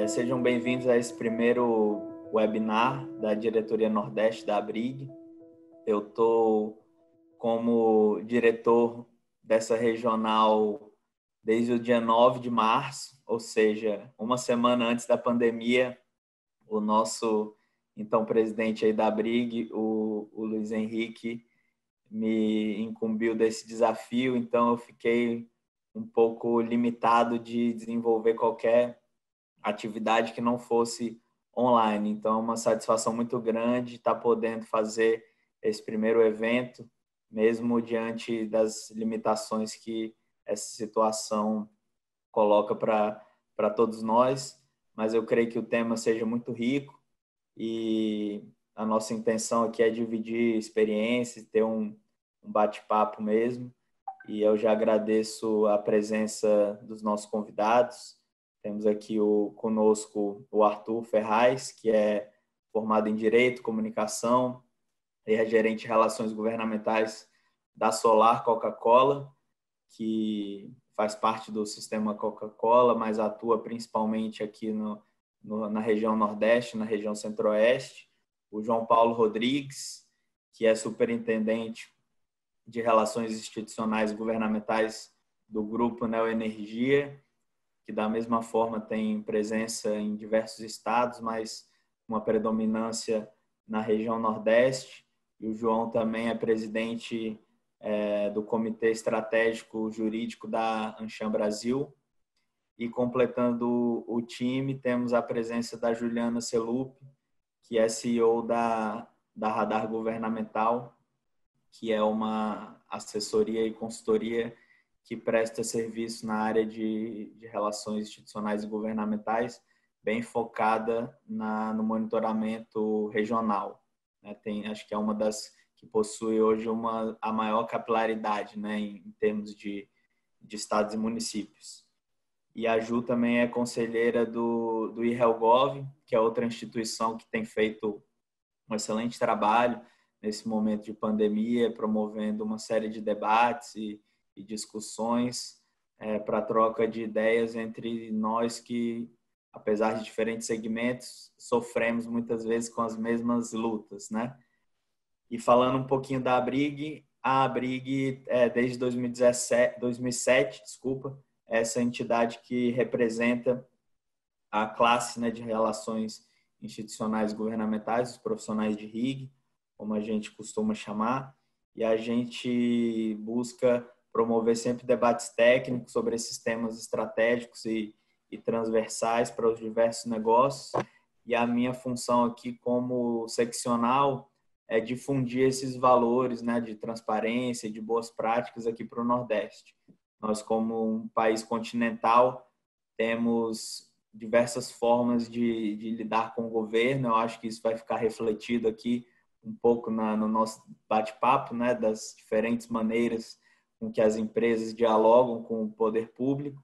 Sejam bem-vindos a esse primeiro webinar da Diretoria Nordeste da ABRIG. Eu estou como diretor dessa regional desde o dia 9 de março, ou seja, uma semana antes da pandemia. O nosso, então, presidente aí da ABRIG, o Luiz Henrique, me incumbiu desse desafio, então eu fiquei um pouco limitado de desenvolver qualquer atividade que não fosse online. Então, é uma satisfação muito grande estar podendo fazer esse primeiro evento, mesmo diante das limitações que essa situação coloca para todos nós. Mas eu creio que o tema seja muito rico e a nossa intenção aqui é dividir experiências, ter um bate-papo mesmo. E eu já agradeço a presença dos nossos convidados. Temos aqui conosco o Arthur Ferraz, que é formado em Direito, Comunicação e é gerente de Relações Governamentais da Solar Coca-Cola, que faz parte do sistema Coca-Cola, mas atua principalmente aqui na região Nordeste, na região Centro-Oeste. O João Paulo Rodrigues, que é superintendente de Relações Institucionais e Governamentais do Grupo Neoenergia, que da mesma forma tem presença em diversos estados, mas uma predominância na região Nordeste. E o João também é presidente do Comitê Estratégico Jurídico da Anshan Brasil. E completando o time, temos a presença da Juliana Selup, que é CEO da Radar Governamental, que é uma assessoria e consultoria que presta serviço na área de relações institucionais e governamentais, bem focada no monitoramento regional. Acho que é uma das que possui hoje a maior capilaridade, em termos de estados e municípios. E a Ju também é conselheira do IRELGOV, que é outra instituição que tem feito um excelente trabalho nesse momento de pandemia, promovendo uma série de debates e discussões para troca de ideias entre nós que, apesar de diferentes segmentos, sofremos muitas vezes com as mesmas lutas, E falando um pouquinho da ABRIG, a ABRIG desde 2007, essa entidade que representa a classe de relações institucionais e governamentais, os profissionais de RIG, como a gente costuma chamar, e a gente busca promover sempre debates técnicos sobre esses temas estratégicos e transversais para os diversos negócios. E a minha função aqui como seccional é difundir esses valores de transparência e de boas práticas aqui para o Nordeste. Nós, como um país continental, temos diversas formas de lidar com o governo. Eu acho que isso vai ficar refletido aqui um pouco no nosso bate-papo, das diferentes maneiras com que as empresas dialogam com o poder público.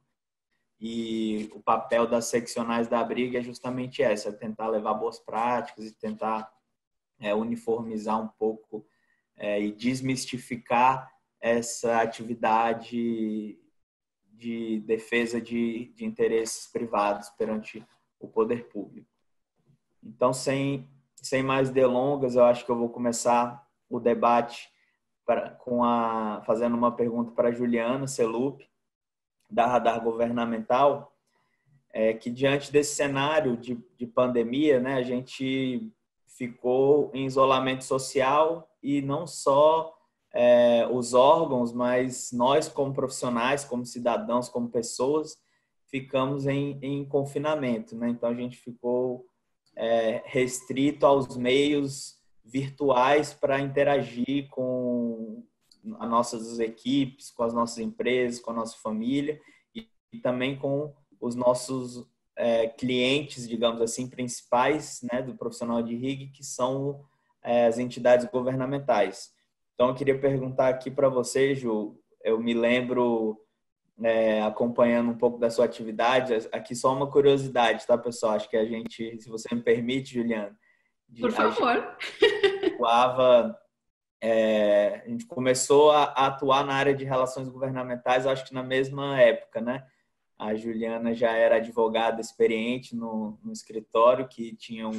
E o papel das seccionais da ABRIG é justamente esse, é tentar levar boas práticas e tentar uniformizar um pouco e desmistificar essa atividade de defesa de interesses privados perante o poder público. Então, sem mais delongas, eu acho que eu vou começar o debate fazendo uma pergunta para a Juliana Selup, da Radar Governamental, que diante desse cenário de pandemia, a gente ficou em isolamento social e não só os órgãos, mas nós como profissionais, como cidadãos, como pessoas, ficamos em confinamento. Então, a gente ficou restrito aos meios virtuais para interagir com as nossas equipes, com as nossas empresas, com a nossa família e também com os nossos clientes, digamos assim, principais do profissional de RIG, que são as entidades governamentais. Então, eu queria perguntar aqui para você, Ju, eu me lembro, acompanhando um pouco da sua atividade, aqui só uma curiosidade, tá, pessoal? Acho que a gente, se você me permite, Juliana, por favor. atuava, a gente começou a atuar na área de relações governamentais, acho que na mesma época, né? A Juliana já era advogada experiente no escritório, que tinha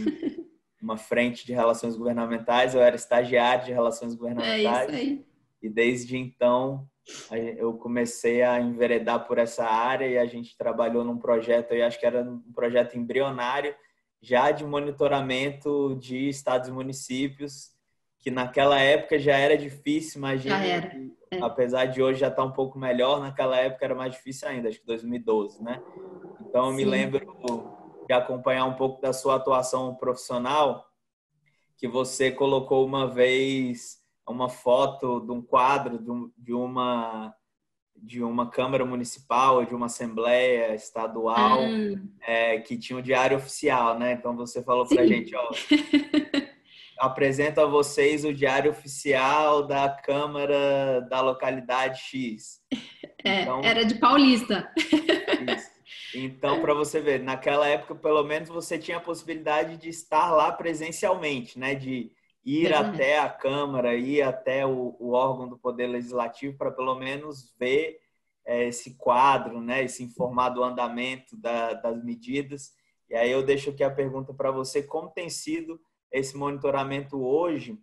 uma frente de relações governamentais, eu era estagiário de relações É isso governamentais, aí. e desde então eu comecei a enveredar por essa área e a gente trabalhou num projeto, eu acho que era um projeto embrionário, já de monitoramento de estados e municípios, que naquela época já era difícil, Já imagine, era. apesar de hoje já estar um pouco melhor, naquela época era mais difícil ainda, acho que 2012, né? Então eu me Sim. lembro de acompanhar um pouco da sua atuação profissional, que você colocou uma vez uma foto de um quadro de uma Câmara Municipal, de uma Assembleia Estadual, Ah, que tinha um diário oficial, né? Então você falou para a gente, sim. ó, apresento a vocês o diário oficial da Câmara da localidade X. Então, Era de Paulista. isso. Então, para você ver, naquela época, pelo menos você tinha a possibilidade de estar lá presencialmente, né? De ir Verdade. até a Câmara, ir até o órgão do Poder Legislativo para pelo menos ver esse quadro, né? E se informar do andamento das medidas. E aí eu deixo aqui a pergunta para você: como tem sido esse monitoramento hoje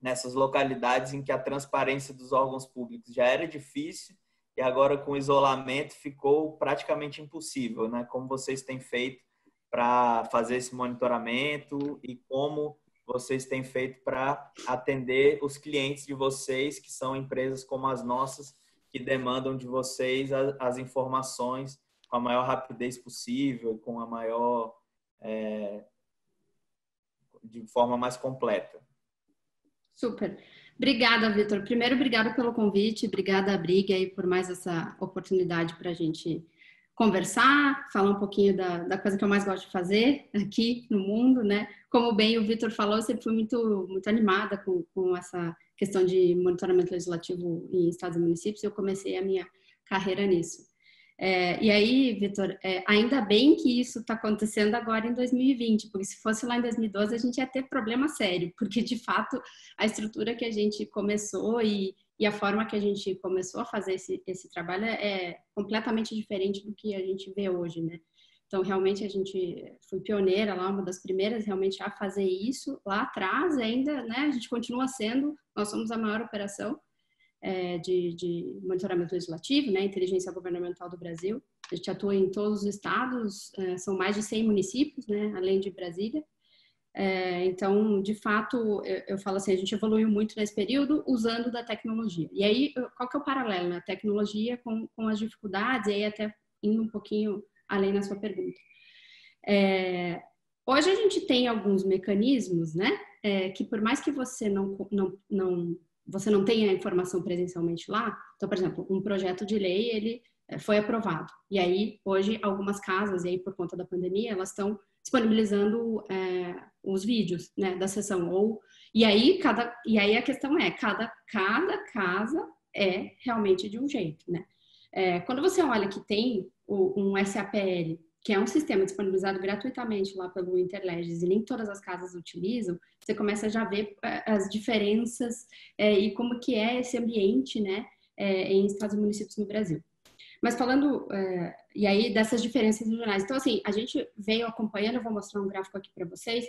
nessas localidades em que a transparência dos órgãos públicos já era difícil e agora com o isolamento ficou praticamente impossível, né? Como vocês têm feito para fazer esse monitoramento e como vocês têm feito para atender os clientes de vocês, que são empresas como as nossas, que demandam de vocês as informações com a maior rapidez possível, com a maior, de forma mais completa. Super. Obrigada, Vitor. Primeiro, obrigada pelo convite, obrigada, Brig, aí, por mais essa oportunidade para a gente conversar, falar um pouquinho da coisa que eu mais gosto de fazer aqui no mundo, né? Como bem o Vitor falou, eu sempre fui muito animada com essa questão de monitoramento legislativo em estados e municípios, eu comecei a minha carreira nisso. E aí, Vitor, ainda bem que isso está acontecendo agora em 2020, porque se fosse lá em 2012 a gente ia ter problema sério, porque de fato a estrutura que a gente começou e a forma que a gente começou a fazer esse trabalho é completamente diferente do que a gente vê hoje, né? Então, realmente, a gente foi pioneira lá, uma das primeiras realmente a fazer isso lá atrás ainda, né? A gente continua sendo, nós somos a maior operação de monitoramento legislativo, né, inteligência governamental do Brasil. A gente atua em todos os estados, são mais de 100 municípios, né, além de Brasília. Então, de fato, eu falo assim, a gente evoluiu muito nesse período usando da tecnologia. E aí, qual que é o paralelo, né? A tecnologia com as dificuldades, e aí até indo um pouquinho além na sua pergunta. Hoje a gente tem alguns mecanismos, né, que por mais que você você não tenha a informação presencialmente lá, então, por exemplo, um projeto de lei, ele foi aprovado. E aí, hoje, algumas casas, e aí por conta da pandemia, elas estão disponibilizando os vídeos, né, da sessão. E aí a questão é, cada casa é realmente de um jeito, né? Quando você olha que tem um SAPL, que é um sistema disponibilizado gratuitamente lá pelo Interleges, e nem todas as casas utilizam, você começa a já ver as diferenças e como que é esse ambiente, né, em estados e municípios no Brasil. Mas falando, e aí, dessas diferenças regionais. Então, assim, a gente veio acompanhando, eu vou mostrar um gráfico aqui para vocês,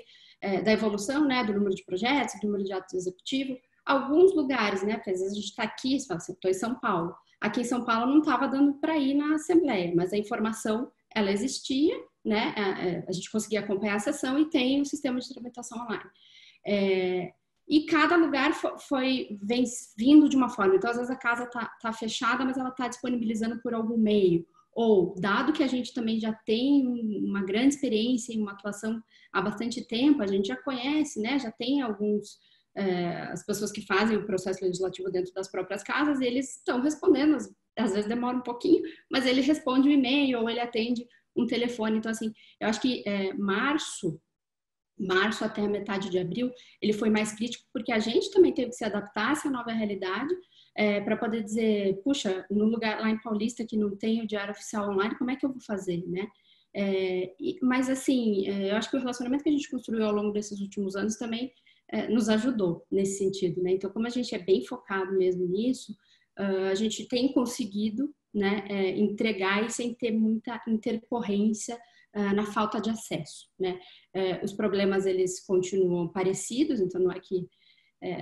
da evolução, né, do número de projetos, do número de atos executivos. Alguns lugares, né, porque às vezes a gente está aqui, você fala assim, estou em São Paulo. Aqui em São Paulo não estava dando para ir na Assembleia, mas a informação, ela existia, né, a gente conseguia acompanhar a sessão e tem um sistema de tramitação online. E cada lugar vem vindo de uma forma. Então, às vezes a casa tá fechada, mas ela está disponibilizando por algum meio. Ou, dado que a gente também já tem uma grande experiência em uma atuação há bastante tempo, a gente já conhece, né? Já tem as pessoas que fazem o processo legislativo dentro das próprias casas, eles estão respondendo, às vezes demora um pouquinho, mas ele responde um e-mail ou ele atende um telefone. Então, assim, eu acho que março até a metade de abril, ele foi mais crítico porque a gente também teve que se adaptar a essa nova realidade para poder dizer, puxa, no lugar lá em Paulista que não tem o diário oficial online, como é que eu vou fazer, né? Mas assim, eu acho que o relacionamento que a gente construiu ao longo desses últimos anos também nos ajudou nesse sentido, né? Então, como a gente é bem focado mesmo nisso, a gente tem conseguido, né, entregar e sem ter muita intercorrência na falta de acesso, né? Os problemas, eles continuam parecidos, então não é que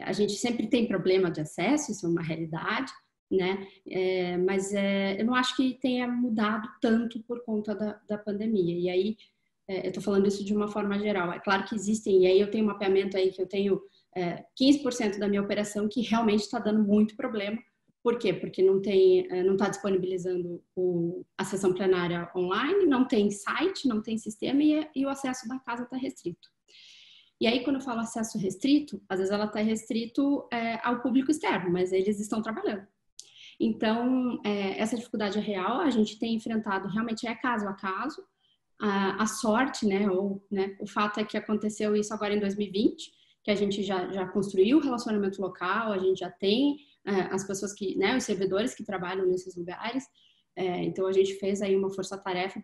a gente sempre tem problema de acesso, isso é uma realidade, né? Mas eu não acho que tenha mudado tanto por conta da pandemia. E aí, eu estou falando isso de uma forma geral. É claro que existem, e aí eu tenho um mapeamento aí que eu tenho 15% da minha operação que realmente está dando muito problema. Por quê? Porque não está disponibilizando a sessão plenária online, não tem site, não tem sistema e o acesso da casa está restrito. E aí, quando eu falo acesso restrito, às vezes ela está restrito ao público externo, mas eles estão trabalhando. Então, essa dificuldade é real, a gente tem enfrentado, realmente caso a caso. A sorte, né, o fato é que aconteceu isso agora em 2020, que a gente já construiu o relacionamento local, a gente já tem as pessoas que, né, os servidores que trabalham nesses lugares, então a gente fez aí uma força-tarefa,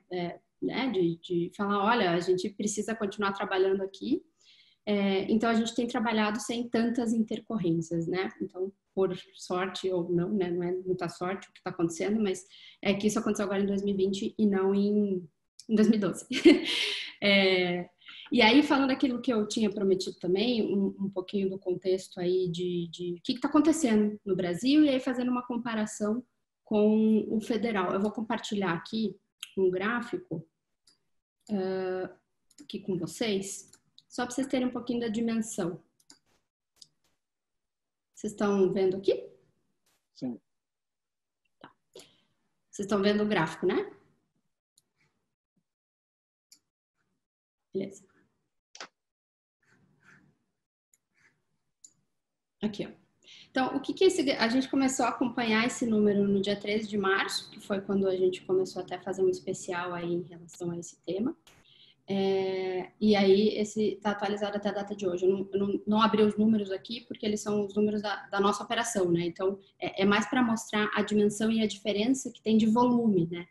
né, de falar, olha, a gente precisa continuar trabalhando aqui, então a gente tem trabalhado sem tantas intercorrências, né, então por sorte ou não, né, não é muita sorte o que está acontecendo, mas é que isso aconteceu agora em 2020 e não em 2012. E aí, falando aquilo que eu tinha prometido também, um pouquinho do contexto aí de o que está acontecendo no Brasil, e aí fazendo uma comparação com o federal. Eu vou compartilhar aqui um gráfico aqui com vocês, só para vocês terem um pouquinho da dimensão. Vocês estão vendo aqui? Sim. Tá. Vocês estão vendo o gráfico, né? Beleza. Aqui, ó. Então, o que a gente começou a acompanhar esse número no dia 13 de março, que foi quando a gente começou até a fazer um especial aí em relação a esse tema. E aí, esse está atualizado até a data de hoje. Eu não abri os números aqui, porque eles são os números da nossa operação, né? Então, é mais para mostrar a dimensão e a diferença que tem de volume, né?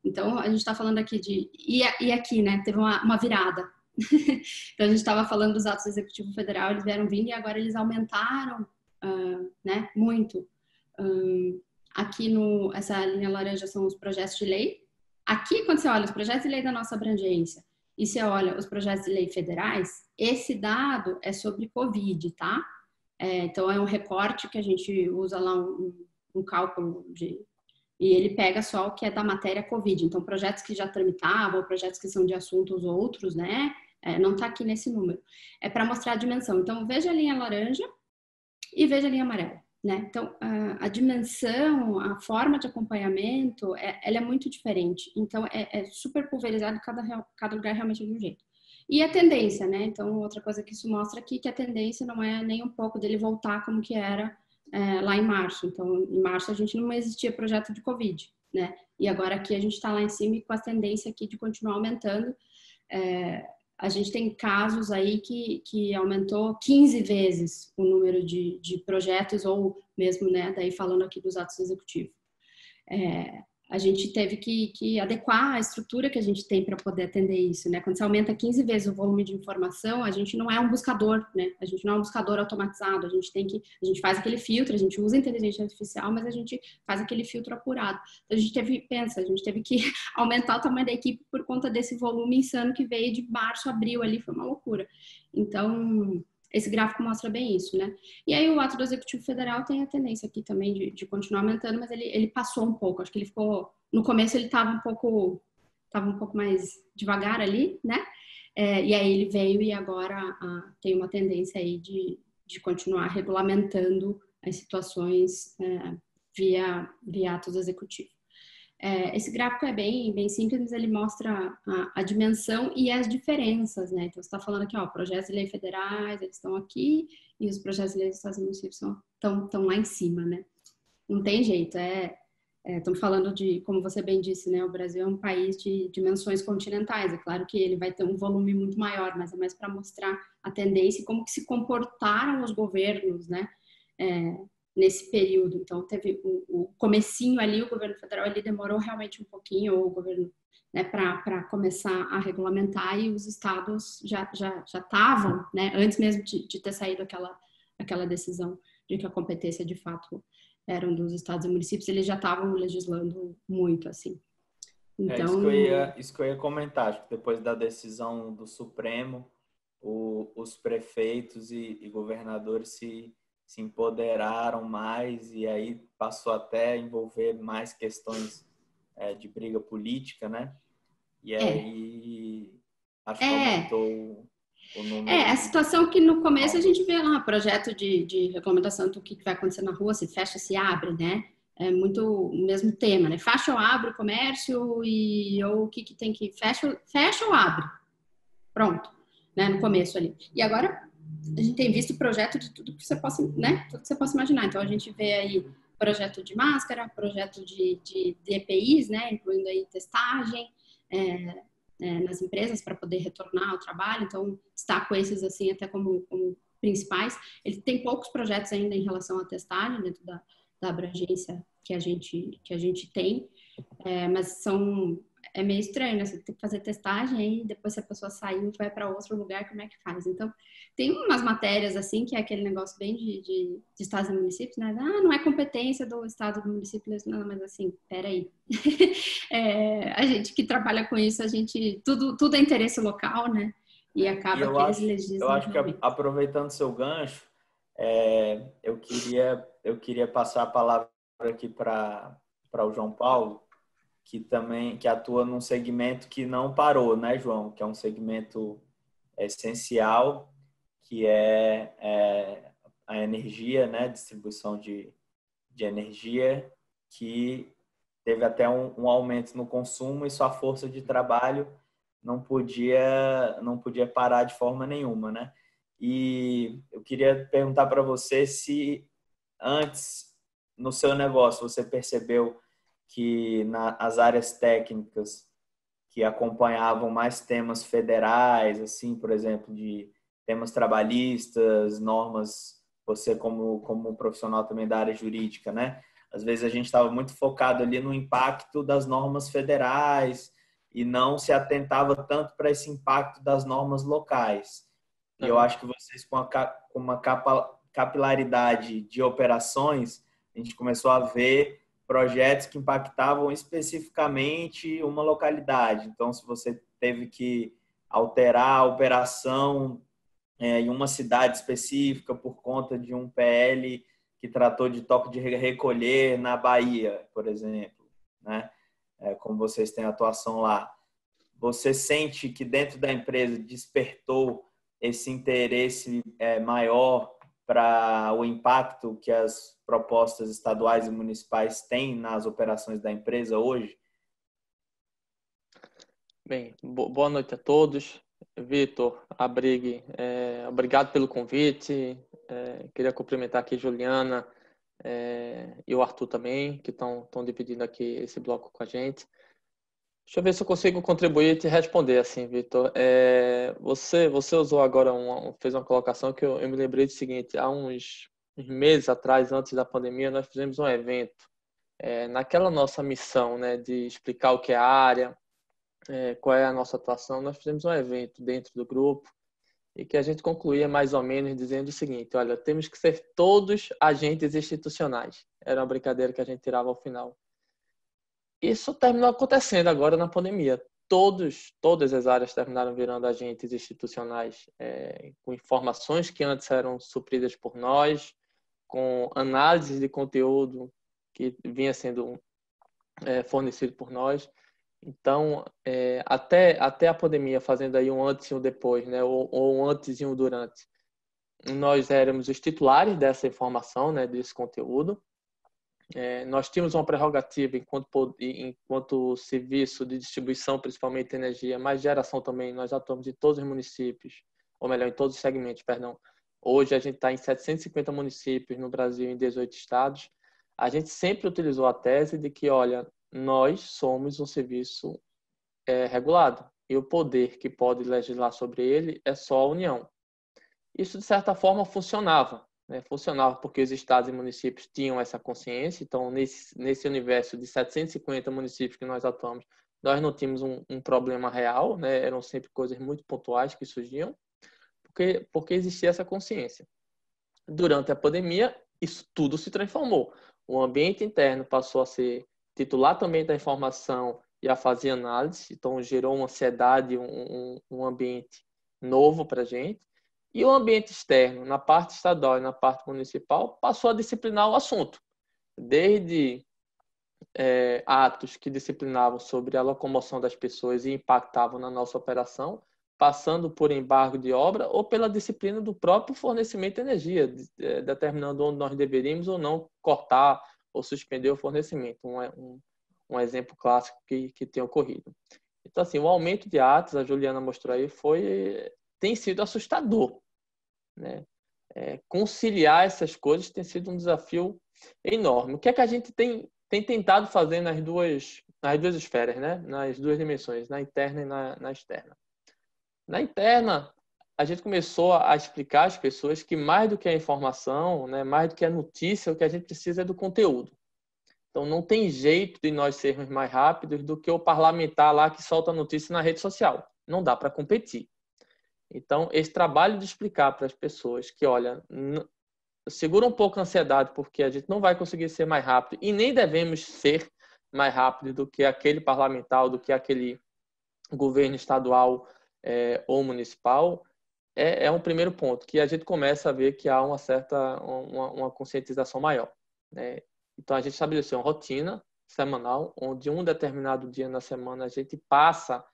Então, a gente está falando aqui e aqui, né? Teve uma virada. Então, a gente estava falando dos atos do Executivo Federal, eles vieram vindo e agora eles aumentaram, né? Muito. Aqui essa linha laranja são os projetos de lei. Aqui, quando você olha os projetos de lei da nossa abrangência e você olha os projetos de lei federais, esse dado é sobre Covid, tá? Então, é um recorte que a gente usa lá, um cálculo e ele pega só o que é da matéria Covid. Então, projetos que já tramitavam, projetos que são de assuntos outros, né? Não está aqui nesse número. É para mostrar a dimensão. Então, veja a linha laranja e veja a linha amarela, né? Então, a dimensão, a forma de acompanhamento, ela é muito diferente. Então, é super pulverizado, cada lugar realmente é de um jeito. E a tendência, né? Então, outra coisa que isso mostra aqui, que a tendência não é nem um pouco dele voltar como que era lá em março. Então, em março a gente não existia projeto de Covid, né? E agora aqui a gente está lá em cima e com a tendência aqui de continuar aumentando. A gente tem casos aí que aumentou 15 vezes o número de projetos ou mesmo, né, daí falando aqui dos atos executivos. A gente teve que adequar a estrutura que a gente tem para poder atender isso, né? Quando você aumenta 15 vezes o volume de informação, a gente não é um buscador, né? A gente não é um buscador automatizado, a gente faz aquele filtro, a gente usa a inteligência artificial, mas a gente faz aquele filtro apurado. Então, a gente teve que aumentar o tamanho da equipe por conta desse volume insano que veio de março a abril ali, foi uma loucura. Então, esse gráfico mostra bem isso, né? E aí o ato do Executivo Federal tem a tendência aqui também de continuar aumentando, mas ele passou um pouco. Acho que ele ficou... No começo ele estava um pouco mais devagar ali, né? E aí ele veio e agora tem uma tendência aí de continuar regulamentando as situações via atos executivos. Esse gráfico é bem simples, mas ele mostra a dimensão e as diferenças, né? Então, você está falando aqui, ó, projetos de lei federais, eles estão aqui, e os projetos de lei dos Estados Unidos estão lá em cima, né? Não tem jeito, estamos falando de, como você bem disse, né? O Brasil é um país de dimensões continentais, é claro que ele vai ter um volume muito maior, mas é mais para mostrar a tendência e como que se comportaram os governos, né? nesse período. Então, teve o comecinho ali, o governo federal ele demorou realmente um pouquinho, ou o governo, né, para começar a regulamentar, e os estados já estavam, né, antes mesmo de ter saído aquela decisão de que a competência de fato eram dos estados e municípios, eles já estavam legislando muito, assim. É Então, isso que eu ia comentar. Acho que depois da decisão do Supremo, os prefeitos e governadores se empoderaram mais, e aí passou até a envolver mais questões de briga política, né? E é, aí acho que é, aumentou o É, número a situação que no de começo a gente normas. vê lá, projeto de regulamentação do que vai acontecer na rua, se fecha, se abre, né? É muito o mesmo tema, né? Fecha ou abre o comércio, ou o que tem que... Fecha ou abre. Pronto, né? No começo ali. E agora a gente tem visto projeto de tudo que você possa, né? Tudo que você possa imaginar. Então a gente vê aí projeto de máscara, projeto de EPIs, né? Incluindo aí testagem, é, nas empresas para poder retornar ao trabalho. Então destaco esses assim até como principais. Ele tem poucos projetos ainda em relação à testagem dentro da abrangência que a gente tem, mas é meio estranho, né? Você tem que fazer testagem, aí depois se a pessoa saiu, vai para outro lugar, como é que faz? Então, tem umas matérias assim, que é aquele negócio bem de estados e municípios, né? Ah, não é competência do estado do município, não, mas assim, peraí. A gente que trabalha com isso, tudo é interesse local, né? E E acaba que eles eu legislam acho que realmente. aproveitando seu gancho, eu queria passar a palavra aqui para o João Paulo, que também que atua num segmento que não parou, né, João? Que é um segmento essencial, que é a energia, né? Distribuição de energia, que teve até um aumento no consumo e sua força de trabalho não podia parar de forma nenhuma, né? E eu queria perguntar para você se antes no seu negócio você percebeu que nas áreas técnicas que acompanhavam mais temas federais, assim, por exemplo, de temas trabalhistas, normas, você como profissional também da área jurídica, né? Às vezes a gente estava muito focado ali no impacto das normas federais e não se atentava tanto para esse impacto das normas locais. E eu Aham. acho que vocês, com uma capilaridade de operações, a gente começou a ver projetos que impactavam especificamente uma localidade. Então, se você teve que alterar a operação em uma cidade específica por conta de um PL que tratou de toque de recolher na Bahia, por exemplo, né? Como vocês têm atuação lá, você sente que dentro da empresa despertou esse interesse maior para o impacto que as propostas estaduais e municipais têm nas operações da empresa hoje? Bem, boa noite a todos. Vitor, Abrig, obrigado pelo convite. Queria cumprimentar aqui Juliana e o Arthur também, que estão dividindo aqui esse bloco com a gente. Deixa eu ver se eu consigo contribuir e te responder assim, Vitor. Você usou agora fez uma colocação que eu me lembrei do seguinte: há uns meses atrás, antes da pandemia, nós fizemos um evento. Naquela nossa missão, né, de explicar o que é a área, qual é a nossa atuação, nós fizemos um evento dentro do grupo e que a gente concluía mais ou menos dizendo o seguinte: olha, temos que ser todos agentes institucionais. Era uma brincadeira que a gente tirava ao final. Isso terminou acontecendo agora na pandemia. Todas as áreas terminaram virando agentes institucionais, com informações que antes eram supridas por nós, com análises de conteúdo que vinha sendo fornecido por nós. Então, até a pandemia, fazendo aí um antes e um depois, né, ou um antes e um durante, nós éramos os titulares dessa informação, né, desse conteúdo. Nós tínhamos uma prerrogativa enquanto serviço de distribuição, principalmente de energia, mas geração também. Nós atuamos em todos os municípios, ou melhor, em todos os segmentos, perdão. Hoje a gente está em 750 municípios no Brasil, em 18 estados. A gente sempre utilizou a tese de que, olha, nós somos um serviço regulado e o poder que pode legislar sobre ele é só a União. Isso, de certa forma, funcionava. né? Funcionava porque os estados e municípios tinham essa consciência. Então, nesse universo de 750 municípios que nós atuamos, nós não tínhamos um problema real, né? Eram sempre coisas muito pontuais que surgiam, porque existia essa consciência. Durante a pandemia, isso tudo se transformou. O ambiente interno passou a ser titular também da informação e a fazer análise, então gerou uma ansiedade, um ambiente novo para a gente. E o ambiente externo, na parte estadual e na parte municipal, passou a disciplinar o assunto. Desde atos que disciplinavam sobre a locomoção das pessoas e impactavam na nossa operação, passando por embargo de obra ou pela disciplina do próprio fornecimento de energia, determinando onde nós deveríamos ou não cortar ou suspender o fornecimento. Um exemplo clássico que tem ocorrido. Então, assim, o aumento de atos, a Juliana mostrou aí, tem sido assustador, né? Conciliar essas coisas tem sido um desafio enorme. O que é que a gente tem tentado fazer nas duas esferas, né? Nas duas dimensões, na interna e na externa? Na interna, a gente começou a explicar às pessoas que mais do que a informação, né, mais do que a notícia, o que a gente precisa é do conteúdo. Então, não tem jeito de nós sermos mais rápidos do que o parlamentar lá que solta a notícia na rede social. Não dá para competir. Então, esse trabalho de explicar para as pessoas que, olha, segura um pouco a ansiedade, porque a gente não vai conseguir ser mais rápido e nem devemos ser mais rápido do que aquele parlamentar, do que aquele governo estadual ou municipal, é um primeiro ponto, que a gente começa a ver que há uma conscientização maior, né? Então, a gente estabeleceu uma rotina semanal, onde um determinado dia na semana a gente passa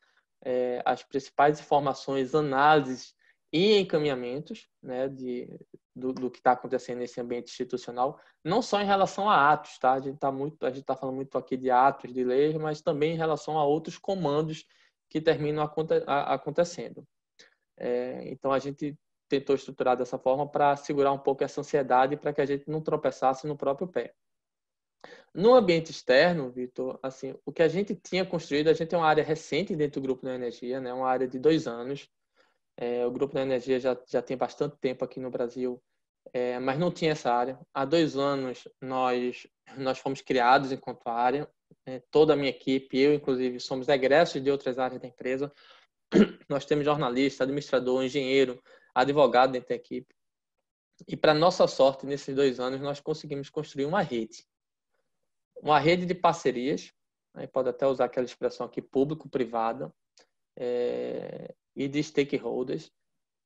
as principais informações, análises e encaminhamentos, né, do que está acontecendo nesse ambiente institucional, não só em relação a atos, tá? A gente está falando muito aqui de atos de lei, mas também em relação a outros comandos que terminam acontecendo. Então, a gente tentou estruturar dessa forma para segurar um pouco essa ansiedade, para que a gente não tropeçasse no próprio pé. No ambiente externo, Vitor, assim, o que a gente tinha construído, a gente tem uma área recente dentro do Grupo da Energia, né, uma área de 2 anos. O Grupo da Energia já tem bastante tempo aqui no Brasil, mas não tinha essa área. Há 2 anos nós fomos criados enquanto área. Toda a minha equipe, eu inclusive, somos egressos de outras áreas da empresa. Nós temos jornalista, administrador, engenheiro, advogado dentro da equipe. E, para nossa sorte, nesses 2 anos, nós conseguimos construir uma rede de parcerias, né? Pode até usar aquela expressão aqui, público-privada, e de stakeholders,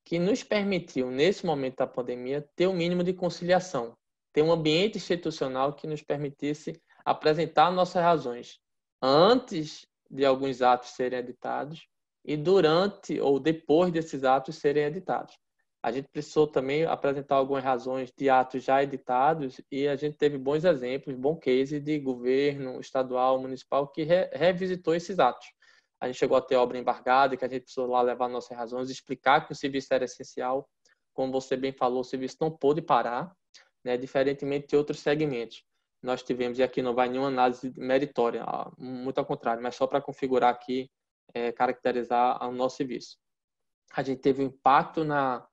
que nos permitiu, nesse momento da pandemia, ter um mínimo de conciliação, ter um ambiente institucional que nos permitisse apresentar nossas razões antes de alguns atos serem editados e durante ou depois desses atos serem editados. A gente precisou também apresentar algumas razões de atos já editados e a gente teve bons exemplos, bom case de governo estadual, municipal que revisitou esses atos. A gente chegou a ter obra embargada, que a gente precisou lá levar nossas razões, explicar que o serviço era essencial. Como você bem falou, o serviço não pôde parar, né, diferentemente de outros segmentos. Nós tivemos, e aqui não vai nenhuma análise meritória, muito ao contrário, mas só para configurar aqui, caracterizar o nosso serviço. A gente teve um impacto na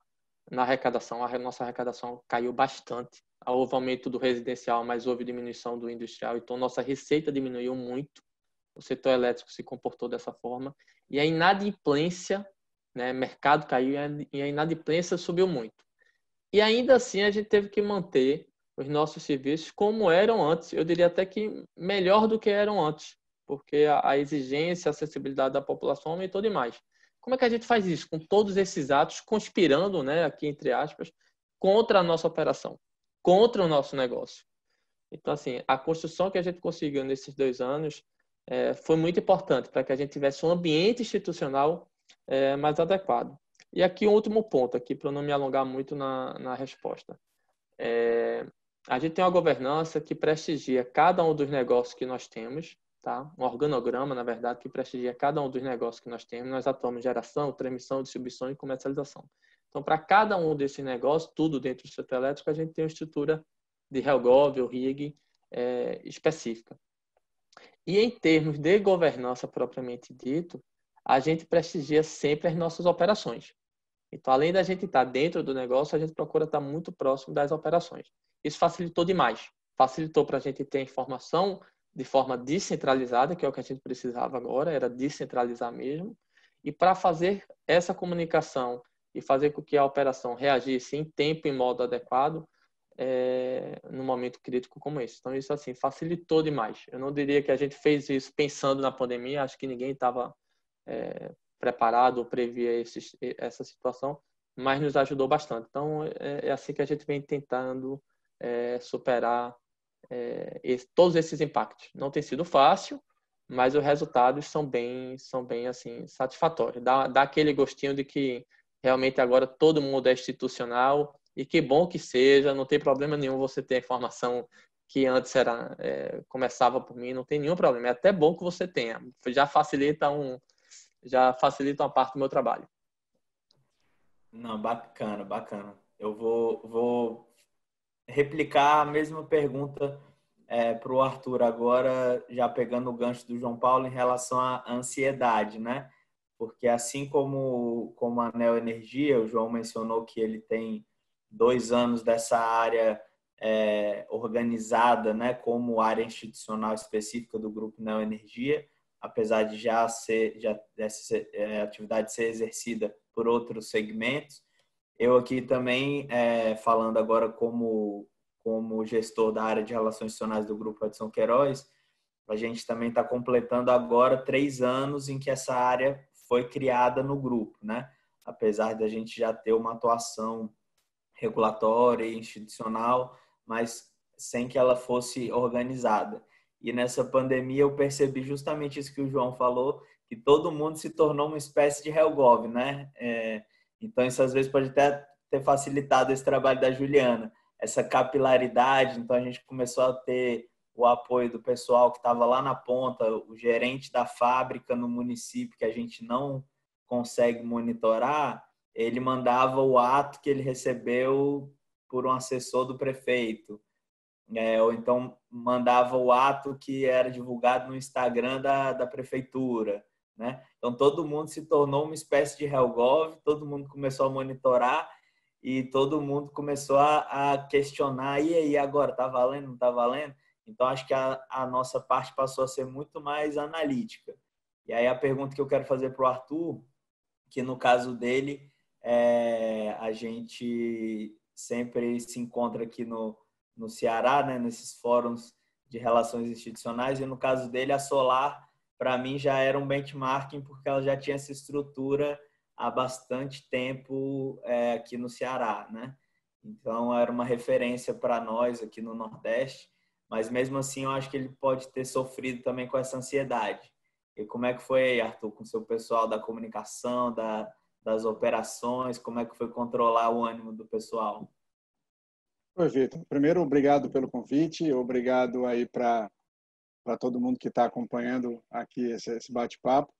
arrecadação, a nossa arrecadação caiu bastante. Houve aumento do residencial, mas houve diminuição do industrial, então nossa receita diminuiu muito. O setor elétrico se comportou dessa forma. E a inadimplência, né, mercado caiu e a inadimplência subiu muito. E ainda assim a gente teve que manter os nossos serviços como eram antes. Eu diria até que melhor do que eram antes, porque a exigência, a acessibilidade da população aumentou demais. Como é que a gente faz isso? Com todos esses atos conspirando, né, aqui entre aspas, contra a nossa operação, contra o nosso negócio. Então, assim, a construção que a gente conseguiu nesses 2 anos foi muito importante para que a gente tivesse um ambiente institucional mais adequado. E aqui um último ponto, aqui para não me alongar muito na resposta. A gente tem uma governança que prestigia cada um dos negócios que nós temos, tá? Um organograma, na verdade, que prestigia cada um dos negócios que nós temos. Nós atuamos em geração, transmissão, distribuição e comercialização. Então, para cada um desses negócios, tudo dentro do setor elétrico, a gente tem uma estrutura de RELGOV ou RIG específica. E em termos de governança propriamente dito, a gente prestigia sempre as nossas operações. Então, além da gente estar dentro do negócio, a gente procura estar muito próximo das operações. Isso facilitou demais. Facilitou para a gente ter informação de forma descentralizada, que é o que a gente precisava agora, era descentralizar mesmo. E para fazer essa comunicação e fazer com que a operação reagisse em tempo e modo adequado, num momento crítico como esse. Então, isso assim facilitou demais. Eu não diria que a gente fez isso pensando na pandemia, acho que ninguém estava preparado ou previa essa situação, mas nos ajudou bastante. Então, é assim que a gente vem tentando superar todos esses impactos. Não tem sido fácil, mas os resultados são bem assim, satisfatórios. Dá aquele gostinho de que realmente agora todo mundo é institucional e que bom que seja, não tem problema nenhum você ter a informação que antes começava por mim, não tem nenhum problema. É até bom que você tenha, já facilita uma parte do meu trabalho. Não, bacana, bacana. Eu vou replicar a mesma pergunta para o Arthur agora, já pegando o gancho do João Paulo em relação à ansiedade, né? Porque assim como a Neoenergia, o João mencionou que ele tem 2 anos dessa área organizada, né, como área institucional específica do Grupo Neoenergia, apesar de já essa atividade ser exercida por outros segmentos. Eu aqui também, falando agora como gestor da área de relações institucionais do Grupo Edson Queiroz, a gente também está completando agora 3 anos em que essa área foi criada no grupo, né? Apesar da gente já ter uma atuação regulatória e institucional, mas sem que ela fosse organizada. E nessa pandemia eu percebi justamente isso que o João falou, que todo mundo se tornou uma espécie de Helgov, né? Então isso às vezes pode até ter facilitado esse trabalho da Juliana, essa capilaridade. Então a gente começou a ter o apoio do pessoal que estava lá na ponta, o gerente da fábrica no município que a gente não consegue monitorar, ele mandava o ato que ele recebeu por um assessor do prefeito, ou então mandava o ato que era divulgado no Instagram da prefeitura, né? Então todo mundo se tornou uma espécie de Helgov, todo mundo começou a monitorar e todo mundo começou a questionar, e aí agora, tá valendo, não tá valendo? Então acho que a nossa parte passou a ser muito mais analítica. E aí a pergunta que eu quero fazer para o Arthur, que no caso dele, a gente sempre se encontra aqui no Ceará, né, nesses fóruns de relações institucionais, e no caso dele, a Solar, para mim, já era um benchmarking, porque ela já tinha essa estrutura há bastante tempo aqui no Ceará, né? Então, era uma referência para nós aqui no Nordeste, mas mesmo assim, eu acho que ele pode ter sofrido também com essa ansiedade. E como é que foi, Arthur, com o seu pessoal da comunicação, das operações? Como é que foi controlar o ânimo do pessoal? Oi, Vitor. Primeiro, obrigado pelo convite. Obrigado aí para todo mundo que está acompanhando aqui esse bate-papo.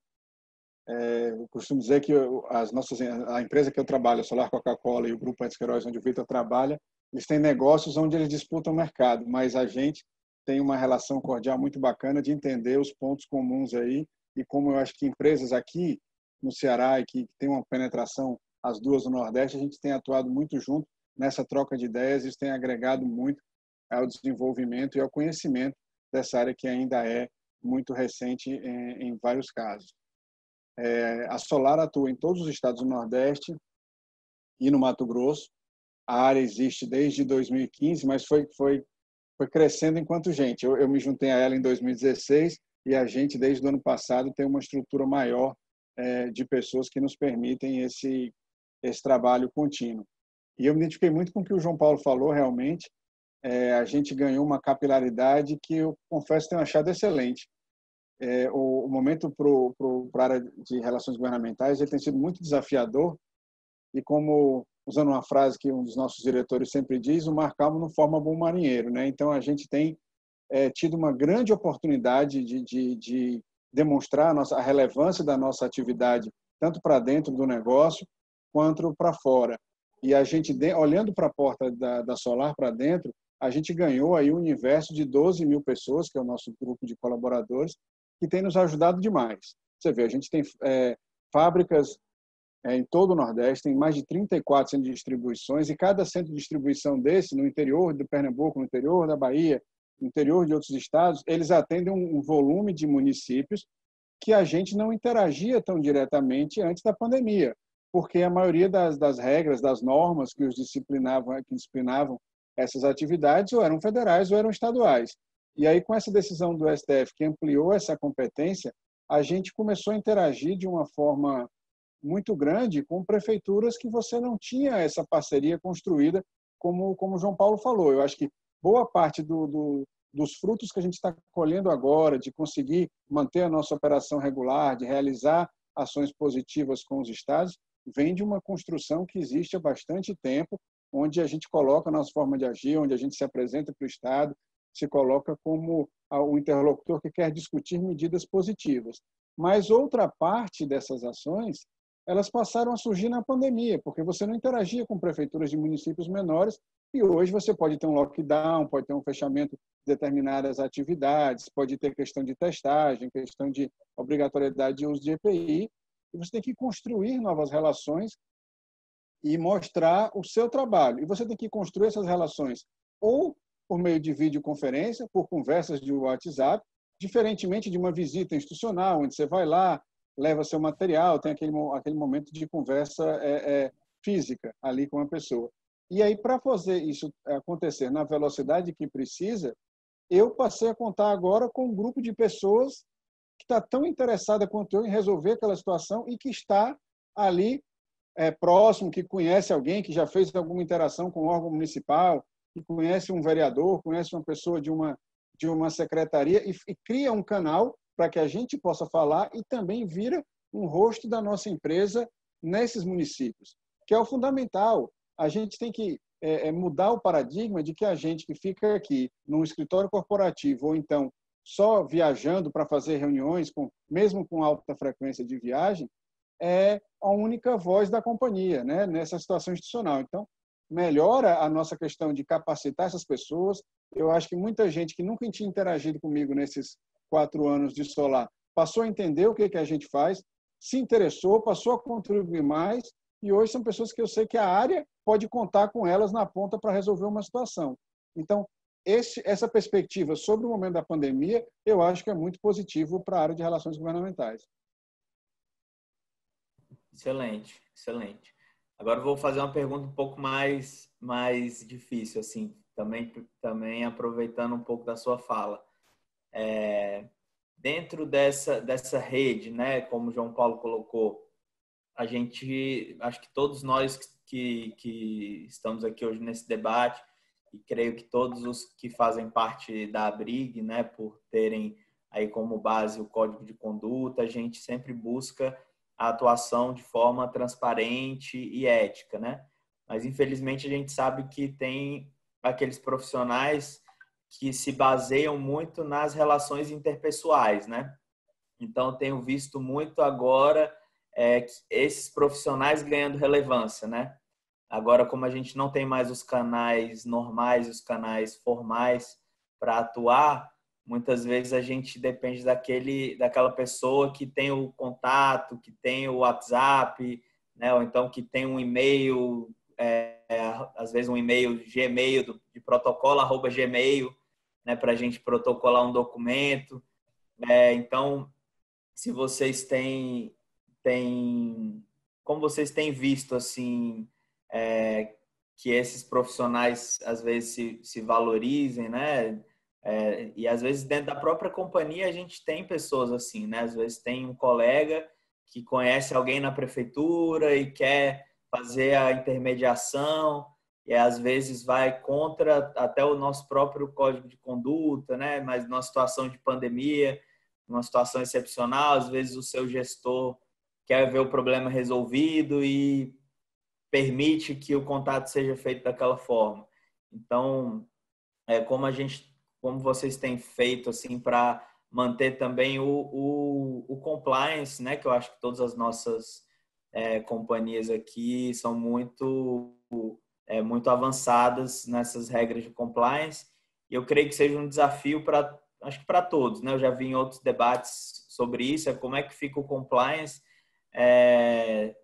Eu costumo dizer que a empresa que eu trabalho, a Solar Coca-Cola e o Grupo Edson Queiroz, onde o Vitor trabalha, eles têm negócios onde eles disputam o mercado, mas a gente tem uma relação cordial muito bacana de entender os pontos comuns aí, e como eu acho que empresas aqui no Ceará e que tem uma penetração, as duas no Nordeste, a gente tem atuado muito junto nessa troca de ideias, isso tem agregado muito ao desenvolvimento e ao conhecimento dessa área que ainda é muito recente em vários casos. A Solar atua em todos os estados do Nordeste e no Mato Grosso. A área existe desde 2015, mas foi crescendo enquanto gente. Eu me juntei a ela em 2016 e a gente, desde o ano passado, tem uma estrutura maior de pessoas que nos permitem esse trabalho contínuo. E eu me identifiquei muito com o que o João Paulo falou, realmente. A gente ganhou uma capilaridade que eu confesso tenho achado excelente. O momento para a área de relações governamentais ele tem sido muito desafiador e, como, usando uma frase que um dos nossos diretores sempre diz, o mar calmo não forma bom marinheiro, né? Então, a gente tem tido uma grande oportunidade de demonstrar a relevância da nossa atividade, tanto para dentro do negócio quanto para fora. E a gente, olhando para a porta da Solar para dentro, a gente ganhou aí um universo de 12 mil pessoas, que é o nosso grupo de colaboradores, que tem nos ajudado demais. Você vê, a gente tem fábricas em todo o Nordeste, tem mais de 34 centros de distribuições, e cada centro de distribuição desse, no interior de Pernambuco, no interior da Bahia, no interior de outros estados, eles atendem um volume de municípios que a gente não interagia tão diretamente antes da pandemia, porque a maioria das regras, das normas que disciplinavam essas atividades ou eram federais ou eram estaduais. E aí, com essa decisão do STF, que ampliou essa competência, a gente começou a interagir de uma forma muito grande com prefeituras que você não tinha essa parceria construída, como o João Paulo falou. Eu acho que boa parte dos frutos que a gente está colhendo agora, de conseguir manter a nossa operação regular, de realizar ações positivas com os estados, vem de uma construção que existe há bastante tempo, onde a gente coloca a nossa forma de agir, onde a gente se apresenta para o Estado, se coloca como o interlocutor que quer discutir medidas positivas. Mas outra parte dessas ações, elas passaram a surgir na pandemia, porque você não interagia com prefeituras de municípios menores, e hoje você pode ter um lockdown, pode ter um fechamento de determinadas atividades, pode ter questão de testagem, questão de obrigatoriedade de uso de EPI, e você tem que construir novas relações e mostrar o seu trabalho. E você tem que construir essas relações ou por meio de videoconferência, por conversas de WhatsApp, diferentemente de uma visita institucional, onde você vai lá, leva seu material, tem aquele momento de conversa física ali com a pessoa. E aí, para fazer isso acontecer na velocidade que precisa, eu passei a contar agora com um grupo de pessoas que está tão interessada quanto eu em resolver aquela situação e que está ali próximo, que conhece alguém, que já fez alguma interação com o órgão municipal, que conhece um vereador, conhece uma pessoa de uma secretaria e cria um canal para que a gente possa falar e também vira um rosto da nossa empresa nesses municípios, que é o fundamental. A gente tem que mudar o paradigma de que a gente que fica aqui num escritório corporativo ou então só viajando para fazer reuniões, mesmo com alta frequência de viagem, é a única voz da companhia, né, nessa situação institucional. Então, melhora a nossa questão de capacitar essas pessoas. Eu acho que muita gente que nunca tinha interagido comigo nesses 4 anos de Solar passou a entender o que a gente faz, se interessou, passou a contribuir mais, e hoje são pessoas que eu sei que a área pode contar com elas na ponta para resolver uma situação. Então, essa perspectiva sobre o momento da pandemia, eu acho que é muito positivo para a área de relações governamentais. Excelente, excelente. Agora eu vou fazer uma pergunta um pouco mais difícil, assim, também aproveitando um pouco da sua fala. Dentro dessa rede, né, como o João Paulo colocou, acho que todos nós que estamos aqui hoje nesse debate, e creio que todos os que fazem parte da ABRIG, né, por terem aí como base o Código de Conduta, a gente sempre busca a atuação de forma transparente e ética, né? Mas, infelizmente, a gente sabe que tem aqueles profissionais que se baseiam muito nas relações interpessoais, né? Então, eu tenho visto muito agora esses profissionais ganhando relevância, né? Agora, como a gente não tem mais os canais normais, os canais formais para atuar, muitas vezes a gente depende daquela pessoa que tem o contato, que tem o WhatsApp, né? Ou então que tem um e-mail, às vezes um e-mail Gmail, de protocolo@gmail, né? Para a gente protocolar um documento. Então, se vocês como vocês têm visto assim, que esses profissionais às vezes se valorizem, né? E às vezes dentro da própria companhia a gente tem pessoas assim, né? Às vezes tem um colega que conhece alguém na prefeitura e quer fazer a intermediação e às vezes vai contra até o nosso próprio código de conduta, né? Mas numa situação de pandemia, numa situação excepcional, às vezes o seu gestor quer ver o problema resolvido e permite que o contato seja feito daquela forma. Então, como vocês têm feito assim para manter também o compliance, né? Que eu acho que todas as nossas companhias aqui são muito avançadas nessas regras de compliance, e eu creio que seja um desafio acho que para todos, né? Eu já vi em outros debates sobre isso, como é que fica o compliance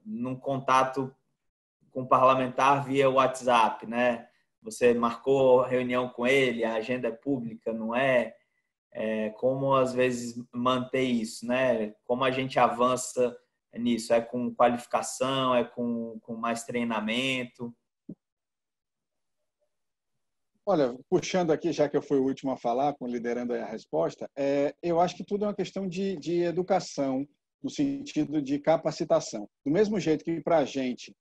num contato com o parlamentar via WhatsApp, né? Você marcou reunião com ele, a agenda é pública, não é? Como às vezes manter isso, né? Como a gente avança nisso? É com qualificação, é com mais treinamento? Olha, puxando aqui, já que eu fui o último a falar, liderando a resposta, eu acho que tudo é uma questão de educação, no sentido de capacitação. Do mesmo jeito que para a gente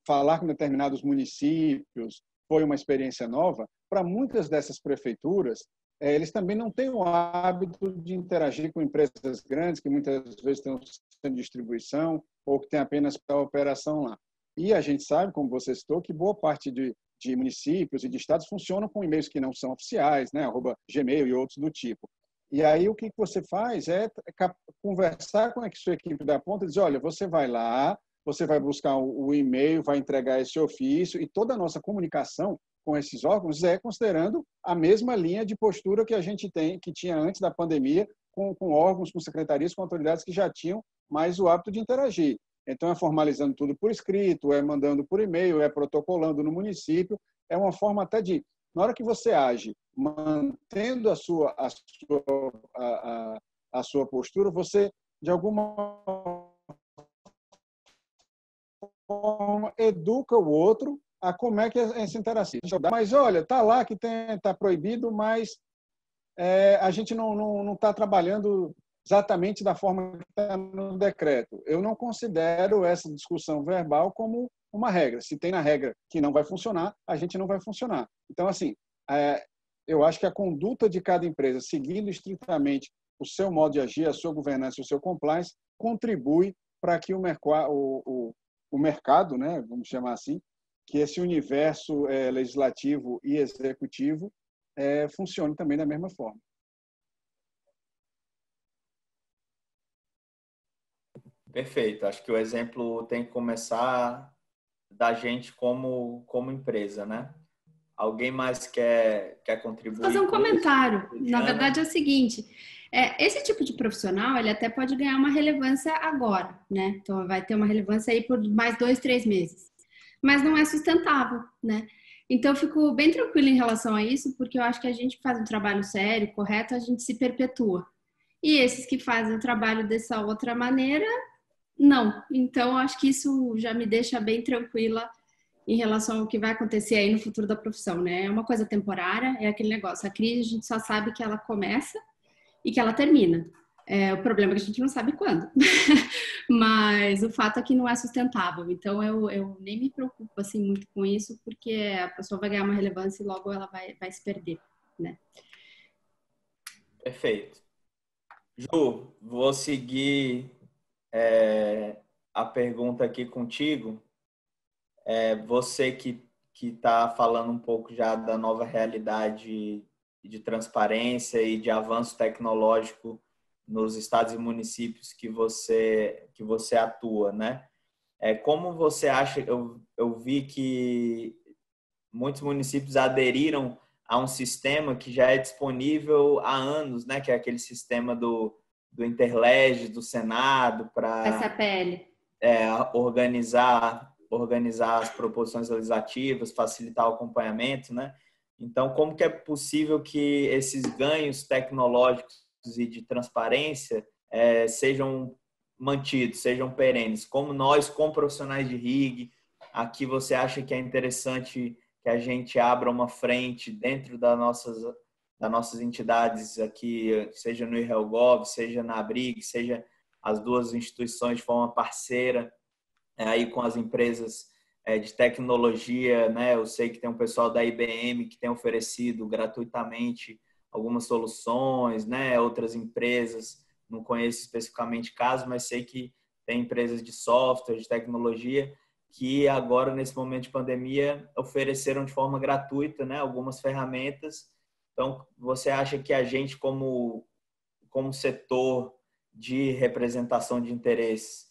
falar com determinados municípios foi uma experiência nova, para muitas dessas prefeituras, eles também não têm o hábito de interagir com empresas grandes, que muitas vezes têm um sistema de distribuição ou que tem apenas a operação lá. E a gente sabe, como você citou, que boa parte de municípios e de estados funcionam com e-mails que não são oficiais, né, @gmail e outros do tipo. E aí o que você faz é conversar com a sua equipe da ponta e dizer, olha, você vai lá, você vai buscar o e-mail, vai entregar esse ofício e toda a nossa comunicação com esses órgãos considerando a mesma linha de postura que a gente que tinha antes da pandemia com órgãos, com secretarias, com autoridades que já tinham mais o hábito de interagir. Então, é formalizando tudo por escrito, é mandando por e-mail, é protocolando no município. É uma forma até de, na hora que você age, mantendo a sua postura, você, de alguma forma, educa o outro a como é que é essa interação. Mas, olha, está lá que está proibido, mas a gente não está trabalhando exatamente da forma que está no decreto. Eu não considero essa discussão verbal como uma regra. Se tem na regra que não vai funcionar, a gente não vai funcionar. Então, assim, eu acho que a conduta de cada empresa, seguindo estritamente o seu modo de agir, a sua governança, o seu compliance, contribui para que o mercado, né, vamos chamar assim, que esse universo legislativo e executivo funcione também da mesma forma. Perfeito. Acho que o exemplo tem que começar da gente como empresa, né? Alguém mais quer contribuir? Vou fazer um comentário. Isso? Na verdade é o seguinte, esse tipo de profissional, ele até pode ganhar uma relevância agora, né? Então vai ter uma relevância aí por mais 2, 3 meses. Mas não é sustentável, né? Então eu fico bem tranquila em relação a isso, porque eu acho que a gente faz um trabalho sério, correto, a gente se perpetua. E esses que fazem o trabalho dessa outra maneira, não. Então acho que isso já me deixa bem tranquila em relação ao que vai acontecer aí no futuro da profissão, né? É uma coisa temporária, é aquele negócio. A crise a gente só sabe que ela começa e que ela termina. O problema é que a gente não sabe quando. Mas o fato é que não é sustentável. Então eu nem me preocupo assim muito com isso, porque a pessoa vai ganhar uma relevância e logo ela vai se perder, né? Perfeito. Ju, vou seguir a pergunta aqui contigo. Você que está falando um pouco já da nova realidade de transparência e de avanço tecnológico nos estados e municípios que você atua, né? Como você acha? Eu vi que muitos municípios aderiram a um sistema que já é disponível há anos, né? Que é aquele sistema do Interlege, do Senado, para SAPL. organizar as proposições legislativas, facilitar o acompanhamento, né? Então, como que é possível que esses ganhos tecnológicos e de transparência sejam mantidos, sejam perenes? Como nós, como profissionais de RIG, aqui você acha que é interessante que a gente abra uma frente dentro das nossas entidades aqui, seja no IRELGOV, seja na ABRIG, seja as duas instituições de forma parceira, aí com as empresas de tecnologia, né? Eu sei que tem um pessoal da IBM que tem oferecido gratuitamente algumas soluções, né? Outras empresas, não conheço especificamente casos, mas sei que tem empresas de software, de tecnologia, que agora, nesse momento de pandemia, ofereceram de forma gratuita, né, algumas ferramentas. Então, você acha que a gente, como setor de representação de interesses,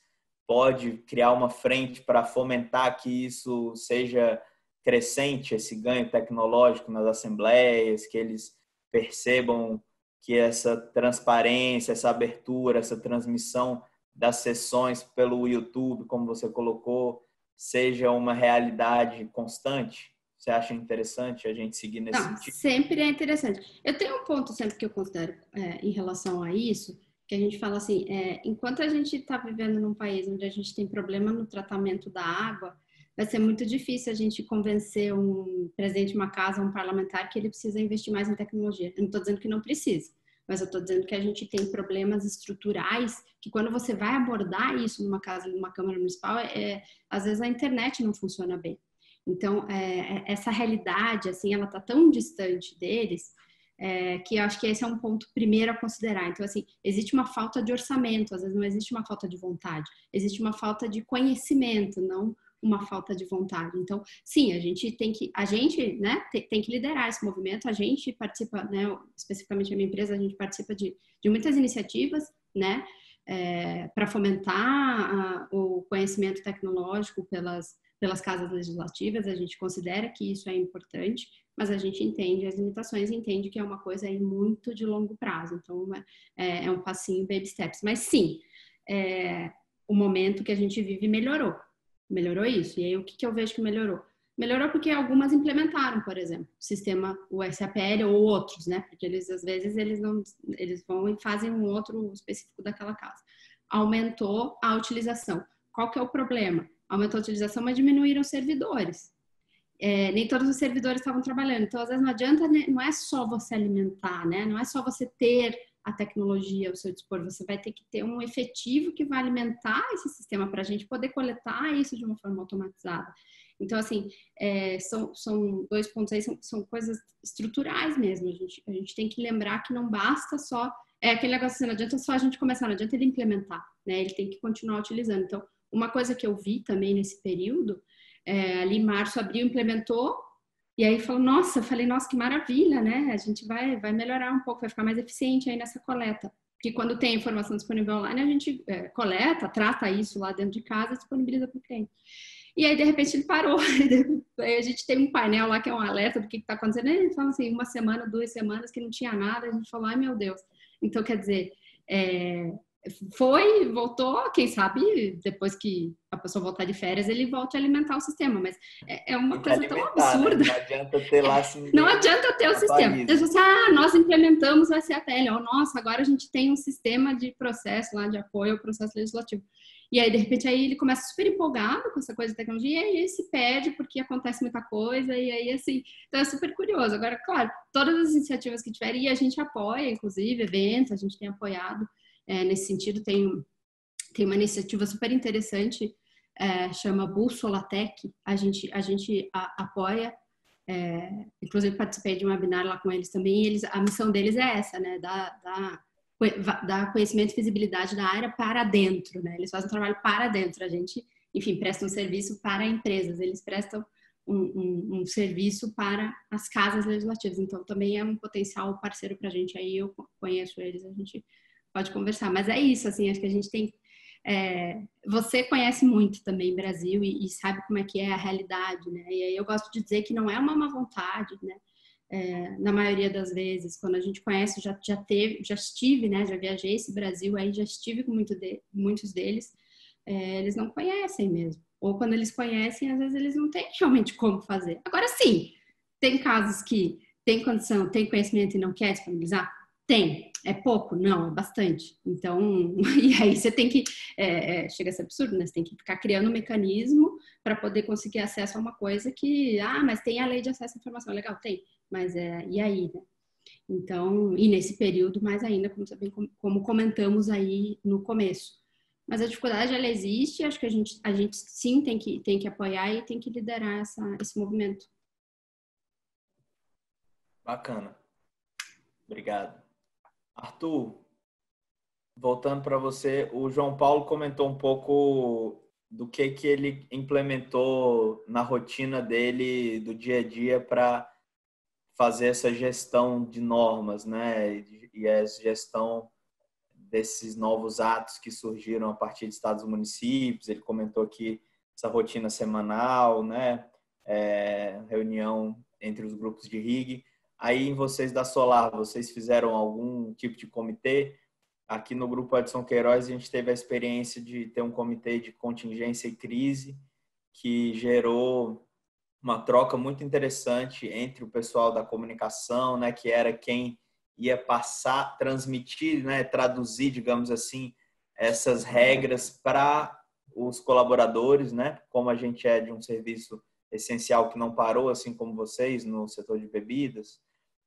pode criar uma frente para fomentar que isso seja crescente, esse ganho tecnológico nas assembleias, que eles percebam que essa transparência, essa abertura, essa transmissão das sessões pelo YouTube, como você colocou, seja uma realidade constante? Você acha interessante a gente seguir nesse sentido? Sempre é interessante. Eu tenho um ponto sempre que eu considero em relação a isso, que a gente fala assim, enquanto a gente está vivendo num país onde a gente tem problema no tratamento da água, vai ser muito difícil a gente convencer um presidente de uma casa, um parlamentar, que ele precisa investir mais em tecnologia. Eu não estou dizendo que não precisa, mas eu estou dizendo que a gente tem problemas estruturais que quando você vai abordar isso numa casa, numa Câmara Municipal, às vezes a internet não funciona bem. Então, essa realidade, assim, ela está tão distante deles, que eu acho que esse é um ponto primeiro a considerar. Então, assim, existe uma falta de orçamento, às vezes não existe uma falta de vontade, existe uma falta de conhecimento, não uma falta de vontade. Então, sim, a gente, né, tem que liderar esse movimento, a gente participa, né, especificamente a minha empresa, a gente participa de muitas iniciativas, né, para fomentar o conhecimento tecnológico pelas casas legislativas, a gente considera que isso é importante, mas a gente entende as limitações e entende que é uma coisa aí muito de longo prazo, então é um passinho baby steps. Mas sim, o momento que a gente vive melhorou isso. E aí o que eu vejo que melhorou? Melhorou porque algumas implementaram, por exemplo, o sistema, o SAPL ou outros, né? Porque eles, às vezes, eles vão e fazem um outro específico daquela casa. Aumentou a utilização. Qual que é o problema? Aumentou a utilização, mas diminuíram os servidores. Nem todos os servidores estavam trabalhando. Então, às vezes, não adianta, né? Não é só você alimentar, né? Não é só você ter a tecnologia ao seu dispor, você vai ter que ter um efetivo que vai alimentar esse sistema para a gente poder coletar isso de uma forma automatizada. Então, assim, são 2 pontos aí, são coisas estruturais mesmo. A gente tem que lembrar que não basta só... aquele negócio assim, não adianta só a gente começar, não adianta ele implementar, né? Ele tem que continuar utilizando. Então, uma coisa que eu vi também nesse período, ali em março, abril, implementou, e aí eu falei, nossa, que maravilha, né? A gente vai melhorar um pouco, vai ficar mais eficiente aí nessa coleta. Porque quando tem informação disponível online, a gente coleta, trata isso lá dentro de casa e disponibiliza para o cliente. E aí, de repente, ele parou. Aí a gente tem um painel lá que é um alerta do que está acontecendo. Ele fala assim, 1 semana, 2 semanas que não tinha nada. A gente falou, ai meu Deus. Então, quer dizer, voltou, quem sabe, depois que a pessoa voltar de férias, ele volte a alimentar o sistema, mas é uma coisa tão absurda. Né? Não adianta ter lá assim. Não adianta ter o sistema. Eles falam assim, nós implementamos o SAPL, ou nossa, agora a gente tem um sistema de processo lá, de apoio ao processo legislativo. E aí, de repente, aí ele começa super empolgado com essa coisa de tecnologia, e aí ele se perde porque acontece muita coisa, e aí, assim, então é super curioso. Agora, claro, todas as iniciativas que tiverem, e a gente apoia, inclusive, eventos, a gente tem apoiado nesse sentido, tem uma iniciativa super interessante, chama Bússola Tech, a gente apoia, inclusive participei de um webinar lá com eles também, e a missão deles é essa, né, dar conhecimento e visibilidade da área para dentro, né? Eles fazem um trabalho para dentro, a gente, enfim, presta um serviço para empresas, eles prestam um serviço para as casas legislativas, então também é um potencial parceiro para a gente, aí eu conheço eles, a gente pode conversar, mas é isso, assim, acho que a gente tem... você conhece muito também Brasil e sabe como é que é a realidade, né? E aí eu gosto de dizer que não é uma má vontade, né? Na maioria das vezes, quando a gente conhece, já estive, né? Já viajei esse Brasil, aí já estive com muitos deles, eles não conhecem mesmo. Ou quando eles conhecem, às vezes eles não têm realmente como fazer. Agora sim, tem casos que tem condição, tem conhecimento e não quer disponibilizar? Tem. É pouco? Não, é bastante. Então, e aí você tem que, chega a ser absurdo, né? Você tem que ficar criando um mecanismo para poder conseguir acesso a uma coisa que, mas tem a lei de acesso à informação. Legal, tem. Mas e aí, né? Então, e nesse período, mais ainda, como comentamos aí no começo. Mas a dificuldade, ela existe, acho que a gente sim tem que apoiar e tem que liderar esse movimento. Bacana. Obrigado. Arthur, voltando para você, o João Paulo comentou um pouco do que ele implementou na rotina dele, do dia a dia, para fazer essa gestão de normas, né? E a gestão desses novos atos que surgiram a partir de estados e municípios. Ele comentou aqui essa rotina semanal, né? Reunião entre os grupos de RIG. Aí, em vocês da Solar, vocês fizeram algum tipo de comitê aqui no Grupo Edson Queiroz, a gente teve a experiência de ter um comitê de contingência e crise que gerou uma troca muito interessante entre o pessoal da comunicação, né, que era quem ia passar, transmitir, né, traduzir, digamos assim, essas regras para os colaboradores, né, como a gente é de um serviço essencial que não parou, assim como vocês, no setor de bebidas.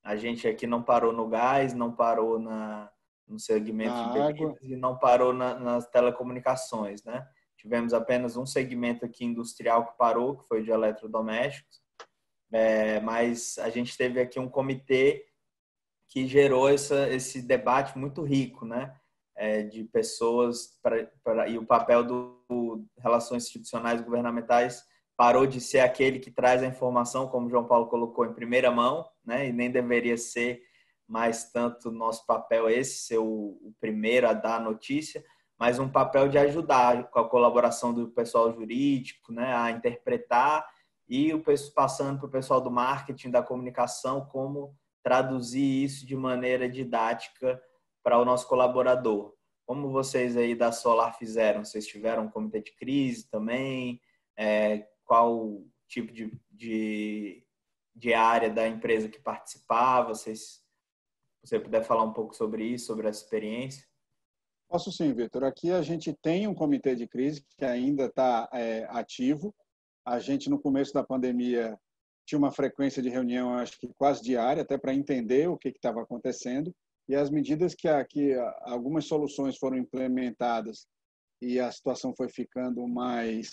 A gente aqui não parou no gás, não parou no segmento de Na água. bebidas e não parou nas telecomunicações, né? Tivemos apenas um segmento aqui industrial que parou, que foi de eletrodomésticos, mas a gente teve aqui um comitê que gerou esse debate muito rico, né? De pessoas e o papel do relações institucionais governamentais parou de ser aquele que traz a informação, como o João Paulo colocou, em primeira mão, né? E nem deveria ser mais tanto nosso papel esse, ser o primeiro a dar a notícia, mas um papel de ajudar com a colaboração do pessoal jurídico, né? A interpretar e passando para o pessoal do marketing, da comunicação, como traduzir isso de maneira didática para o nosso colaborador. Como vocês aí da Solar fizeram? Vocês tiveram um comitê de crise também? Qual tipo de área da empresa que participava? Se você puder falar um pouco sobre isso, sobre essa experiência? Posso sim, Vitor. Aqui a gente tem um comitê de crise que ainda está ativo. A gente, no começo da pandemia, tinha uma frequência de reunião, acho que quase diária, até para entender o que estava acontecendo. E as medidas que algumas soluções foram implementadas e a situação foi ficando mais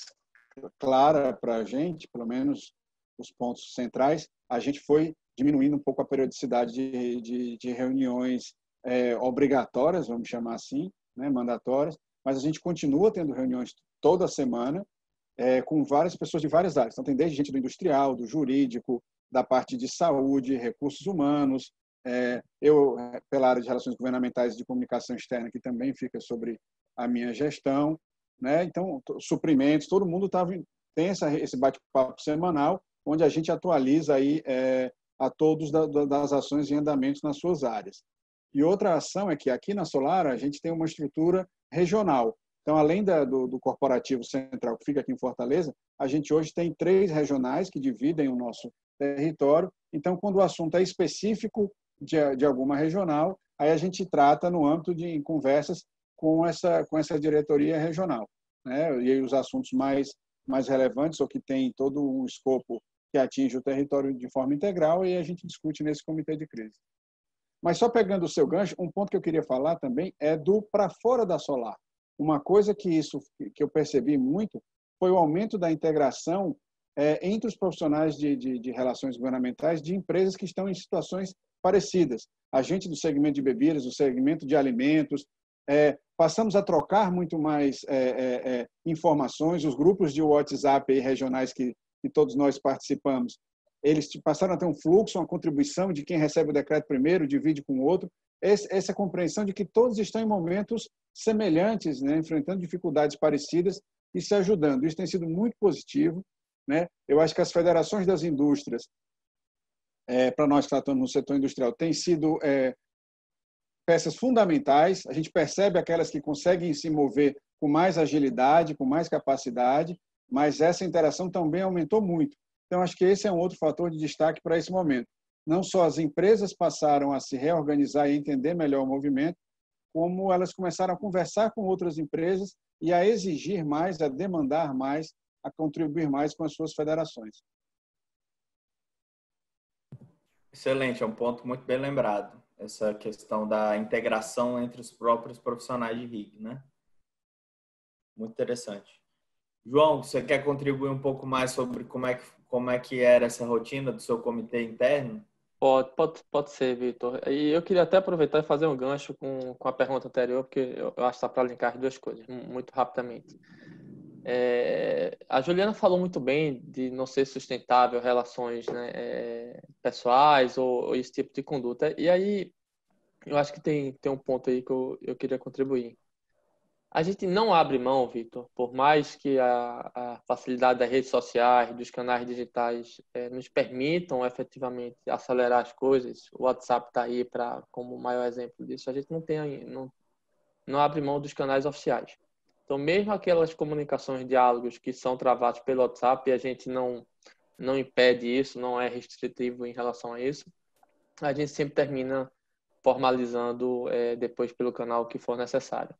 clara para a gente, pelo menos os pontos centrais, a gente foi diminuindo um pouco a periodicidade de reuniões obrigatórias, vamos chamar assim, né, mandatórias, mas a gente continua tendo reuniões toda semana, com várias pessoas de várias áreas. Então, tem desde gente do industrial, do jurídico, da parte de saúde, recursos humanos. Eu, pela área de relações governamentais e de comunicação externa, que também fica sobre a minha gestão, né? Então, suprimentos, todo mundo tem esse bate-papo semanal, onde a gente atualiza aí, a todos das ações e andamentos nas suas áreas. E outra ação é que aqui na Solar a gente tem uma estrutura regional. Então, além do corporativo central que fica aqui em Fortaleza, a gente hoje tem 3 regionais que dividem o nosso território. Então, quando o assunto é específico de alguma regional, aí a gente trata no âmbito de conversas com essa diretoria regional, né? E aí os assuntos mais relevantes ou que tem todo um escopo que atinge o território de forma integral, e a gente discute nesse comitê de crise. Mas só pegando o seu gancho, um ponto que eu queria falar também é do para fora da Solar. Uma coisa que eu percebi muito foi o aumento da integração entre os profissionais de relações governamentais de empresas que estão em situações parecidas. A gente do segmento de bebidas, do segmento de alimentos, passamos a trocar muito mais informações. Os grupos de WhatsApp regionais que todos nós participamos, eles passaram a ter um fluxo, uma contribuição de quem recebe o decreto primeiro, divide com o outro. Essa compreensão de que todos estão em momentos semelhantes, né, enfrentando dificuldades parecidas e se ajudando. Isso tem sido muito positivo, né? Eu acho que as federações das indústrias, para nós que estamos no setor industrial, têm sido peças fundamentais. A gente percebe aquelas que conseguem se mover com mais agilidade, com mais capacidade, mas essa interação também aumentou muito. Então, acho que esse é um outro fator de destaque para esse momento. Não só as empresas passaram a se reorganizar e entender melhor o movimento, como elas começaram a conversar com outras empresas e a exigir mais, a demandar mais, a contribuir mais com as suas federações. Excelente, é um ponto muito bem lembrado, essa questão da integração entre os próprios profissionais de RIG, né? Muito interessante. João, você quer contribuir um pouco mais sobre como é que era essa rotina do seu comitê interno? Pode ser, Vitor. E eu queria até aproveitar e fazer um gancho com a pergunta anterior, porque eu acho que está para linkar as duas coisas, muito rapidamente. A Juliana falou muito bem de não ser sustentável relações, né, pessoais ou esse tipo de conduta. E aí, eu acho que tem um ponto aí que eu queria contribuir. A gente não abre mão, Vitor, por mais que a facilidade das redes sociais, dos canais digitais nos permitam efetivamente acelerar as coisas. O WhatsApp está aí como o maior exemplo disso. A gente não abre mão dos canais oficiais. Então, mesmo aquelas comunicações, diálogos que são travados pelo WhatsApp, e a gente não impede isso, não é restritivo em relação a isso, a gente sempre termina formalizando depois pelo canal que for necessário.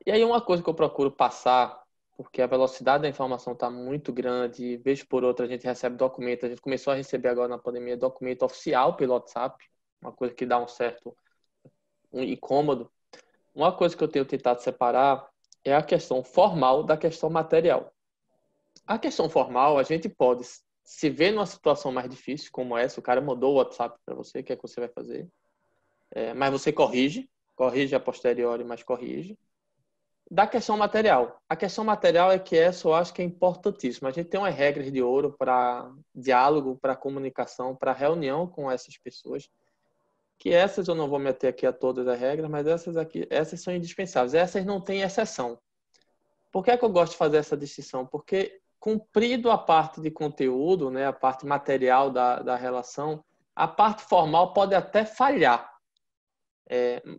E aí uma coisa que eu procuro passar, porque a velocidade da informação está muito grande, vez por outra a gente recebe documento, a gente começou a receber agora na pandemia documento oficial pelo WhatsApp, uma coisa que dá um certo incômodo. Uma coisa que eu tenho tentado separar é a questão formal da questão material. A questão formal, a gente pode se ver numa situação mais difícil, como essa, o cara mandou o WhatsApp para você, o que é que você vai fazer? Mas você corrige a posteriori, mas corrige. Da questão material. A questão material é que essa eu acho que é importantíssima. A gente tem umas regras de ouro para diálogo, para comunicação, para reunião com essas pessoas, que essas eu não vou meter aqui a todas as regras, mas essas são indispensáveis. Essas não têm exceção. Por que é que eu gosto de fazer essa distinção? Porque cumprido a parte de conteúdo, né, a parte material da relação, a parte formal pode até falhar.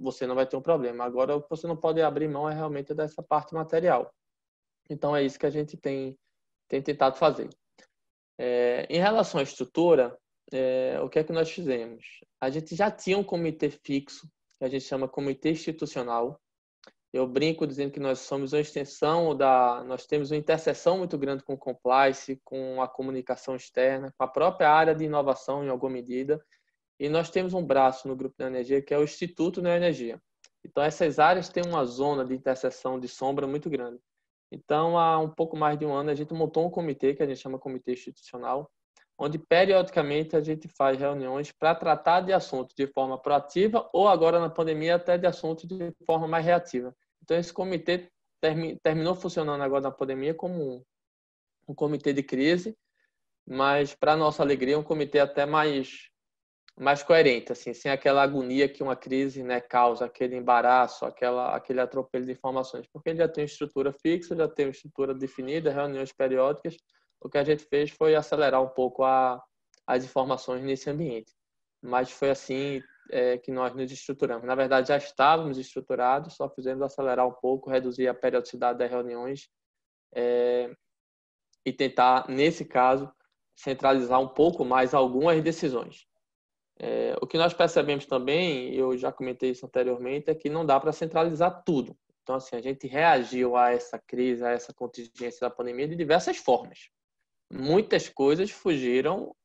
Você não vai ter um problema. Agora, o que você não pode abrir mão é realmente dessa parte material. Então, é isso que a gente tem tentado fazer. Em relação à estrutura, o que é que nós fizemos? A gente já tinha um comitê fixo, que a gente chama comitê institucional. Eu brinco dizendo que nós somos uma extensão nós temos uma interseção muito grande com o compliance, com a comunicação externa, com a própria área de inovação em alguma medida. E nós temos um braço no Grupo Neoenergia, que é o Instituto Neoenergia. Então, essas áreas têm uma zona de interseção de sombra muito grande. Então, há um pouco mais de um ano, a gente montou um comitê, que a gente chama Comitê Institucional, onde, periodicamente, a gente faz reuniões para tratar de assuntos de forma proativa ou, agora na pandemia, até de assuntos de forma mais reativa. Então, esse comitê terminou funcionando agora na pandemia como um comitê de crise, mas, para nossa alegria, um comitê até mais coerente, assim, sem aquela agonia que uma crise, né, causa, aquele embaraço, aquele atropelo de informações, porque ele já tem uma estrutura fixa, já tem uma estrutura definida, reuniões periódicas. O que a gente fez foi acelerar um pouco as informações nesse ambiente, mas foi assim que nós nos estruturamos. Na verdade, já estávamos estruturados, só fizemos acelerar um pouco, reduzir a periodicidade das reuniões e tentar, nesse caso, centralizar um pouco mais algumas decisões. O que nós percebemos também, eu já comentei isso anteriormente, é que não dá para centralizar tudo. Então, assim, a gente reagiu a essa crise, a essa contingência da pandemia de diversas formas. Muitas coisas fugiram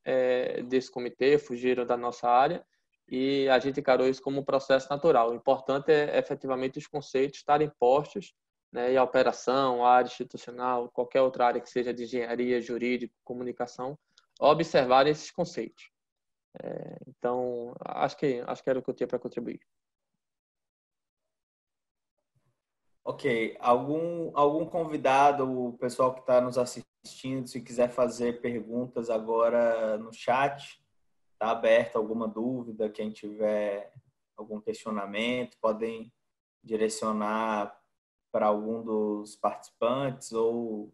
desse comitê, fugiram da nossa área, e a gente encarou isso como um processo natural. O importante é, efetivamente, os conceitos estarem postos, né, e a operação, a área institucional, qualquer outra área que seja de engenharia, jurídico, comunicação, observarem esses conceitos. Então, acho que era o que eu tinha para contribuir. Ok. Algum convidado, o pessoal que está nos assistindo, se quiser fazer perguntas agora no chat, está aberto alguma dúvida, quem tiver algum questionamento, podem direcionar para algum dos participantes ou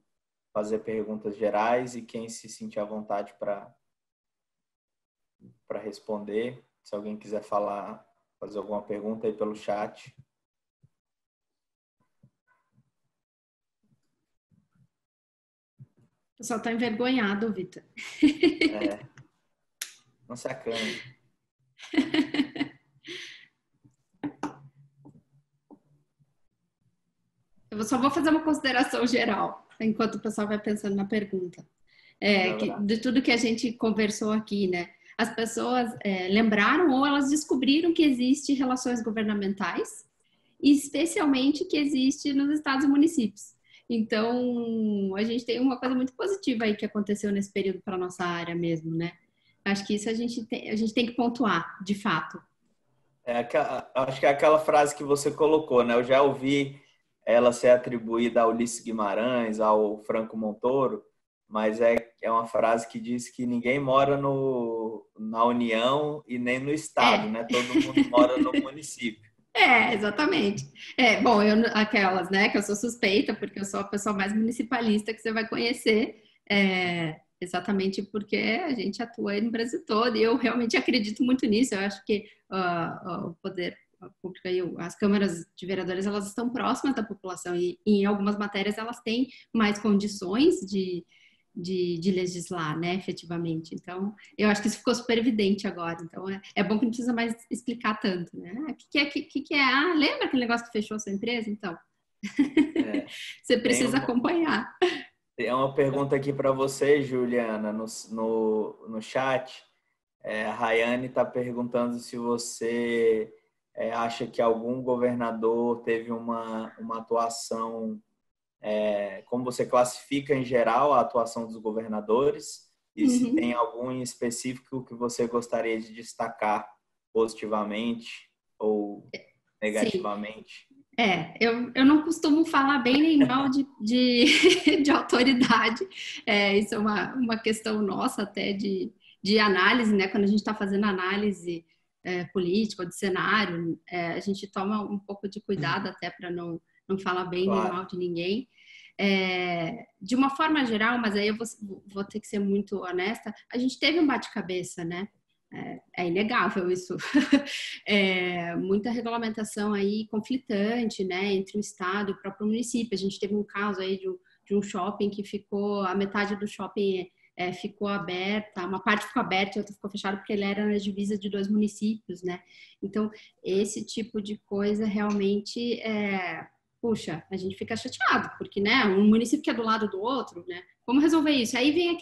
fazer perguntas gerais, e quem se sentir à vontade para responder. Se alguém quiser fazer alguma pergunta aí pelo chat. O pessoal está envergonhado, Vitor. Não se acanhe. Eu só vou fazer uma consideração geral, enquanto o pessoal vai pensando na pergunta. De tudo que a gente conversou aqui, né? As pessoas lembraram ou elas descobriram que existem relações governamentais, especialmente que existe nos estados e municípios. Então, a gente tem uma coisa muito positiva aí que aconteceu nesse período para a nossa área mesmo, né? Acho que isso a gente tem que pontuar, de fato. Acho que é aquela frase que você colocou, né? Eu já ouvi ela ser atribuída ao Ulisses Guimarães, ao Franco Montoro, mas é uma frase que diz que ninguém mora na União e nem no Estado, né? Todo mundo mora no município. Exatamente. Bom, aquelas, né, que eu sou suspeita, porque eu sou a pessoa mais municipalista que você vai conhecer, exatamente porque a gente atua aí no Brasil todo, e eu realmente acredito muito nisso. Eu acho que pública e as câmaras de vereadores, elas estão próximas da população e em algumas matérias elas têm mais condições de legislar, né, efetivamente. Então, eu acho que isso ficou super evidente agora. Então, é bom que não precisa mais explicar tanto, né? O que é? Ah, lembra aquele negócio que fechou a sua empresa? Então, você precisa acompanhar. Tem uma pergunta aqui para você, Juliana, no chat. A Rayane está perguntando se você acha que algum governador teve uma atuação, como você classifica em geral a atuação dos governadores, e se tem algum em específico que você gostaria de destacar positivamente ou negativamente. Sim. Eu não costumo falar bem nem mal de autoridade. Isso é uma questão nossa até de análise, né? Quando a gente está fazendo análise política ou de cenário, a gente toma um pouco de cuidado até para não falar bem nem mal de ninguém. De uma forma geral, mas aí eu vou ter que ser muito honesta, a gente teve um bate-cabeça, né? É inegável isso. Muita regulamentação aí conflitante, né, entre o Estado e o próprio município. A gente teve um caso aí de um shopping que a metade do shopping ficou aberta, uma parte ficou aberta e outra ficou fechada porque ele era na divisa de 2 municípios, né? Então, esse tipo de coisa realmente, puxa, a gente fica chateado, porque, né, um município que é do lado do outro, né? Como resolver isso? Aí vem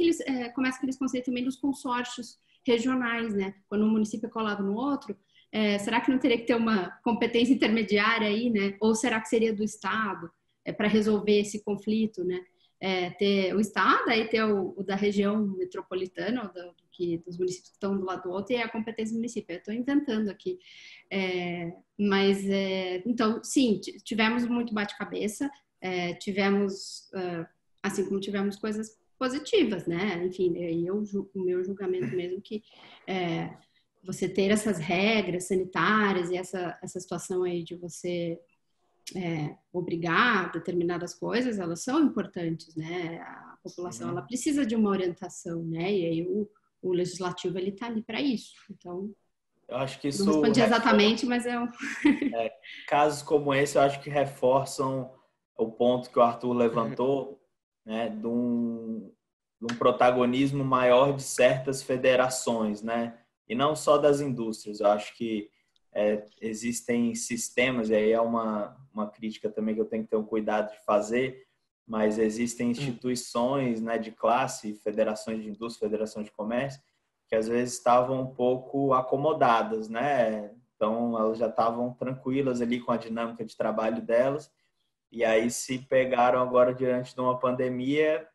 começa aqueles conceitos também dos consórcios regionais, né? Quando um município é colado no outro, será que não teria que ter uma competência intermediária aí, né? Ou será que seria do Estado para resolver esse conflito, né? Ter o Estado, aí ter o da região metropolitana, dos municípios que estão do lado do outro, e a competência do município. Eu estou inventando aqui. Então, sim, tivemos muito bate-cabeça, tivemos, assim como tivemos coisas positivas, né? Enfim, o meu julgamento mesmo que você ter essas regras sanitárias e essa situação aí de você obrigar determinadas coisas, elas são importantes, né? A população ela precisa de uma orientação, né? E aí o legislativo ele está ali para isso. Então, eu acho que isso não respondi exatamente, mas casos como esse, eu acho que reforçam o ponto que o Arthur levantou, né? De um protagonismo maior de certas federações, né? E não só das indústrias. Eu acho que existem sistemas, e aí é uma crítica também que eu tenho que ter um cuidado de fazer, mas existem instituições, né, de classe, federações de indústria, federações de comércio, que às vezes estavam um pouco acomodadas, né? Então, elas já estavam tranquilas ali com a dinâmica de trabalho delas, e aí se pegaram agora diante de uma pandemia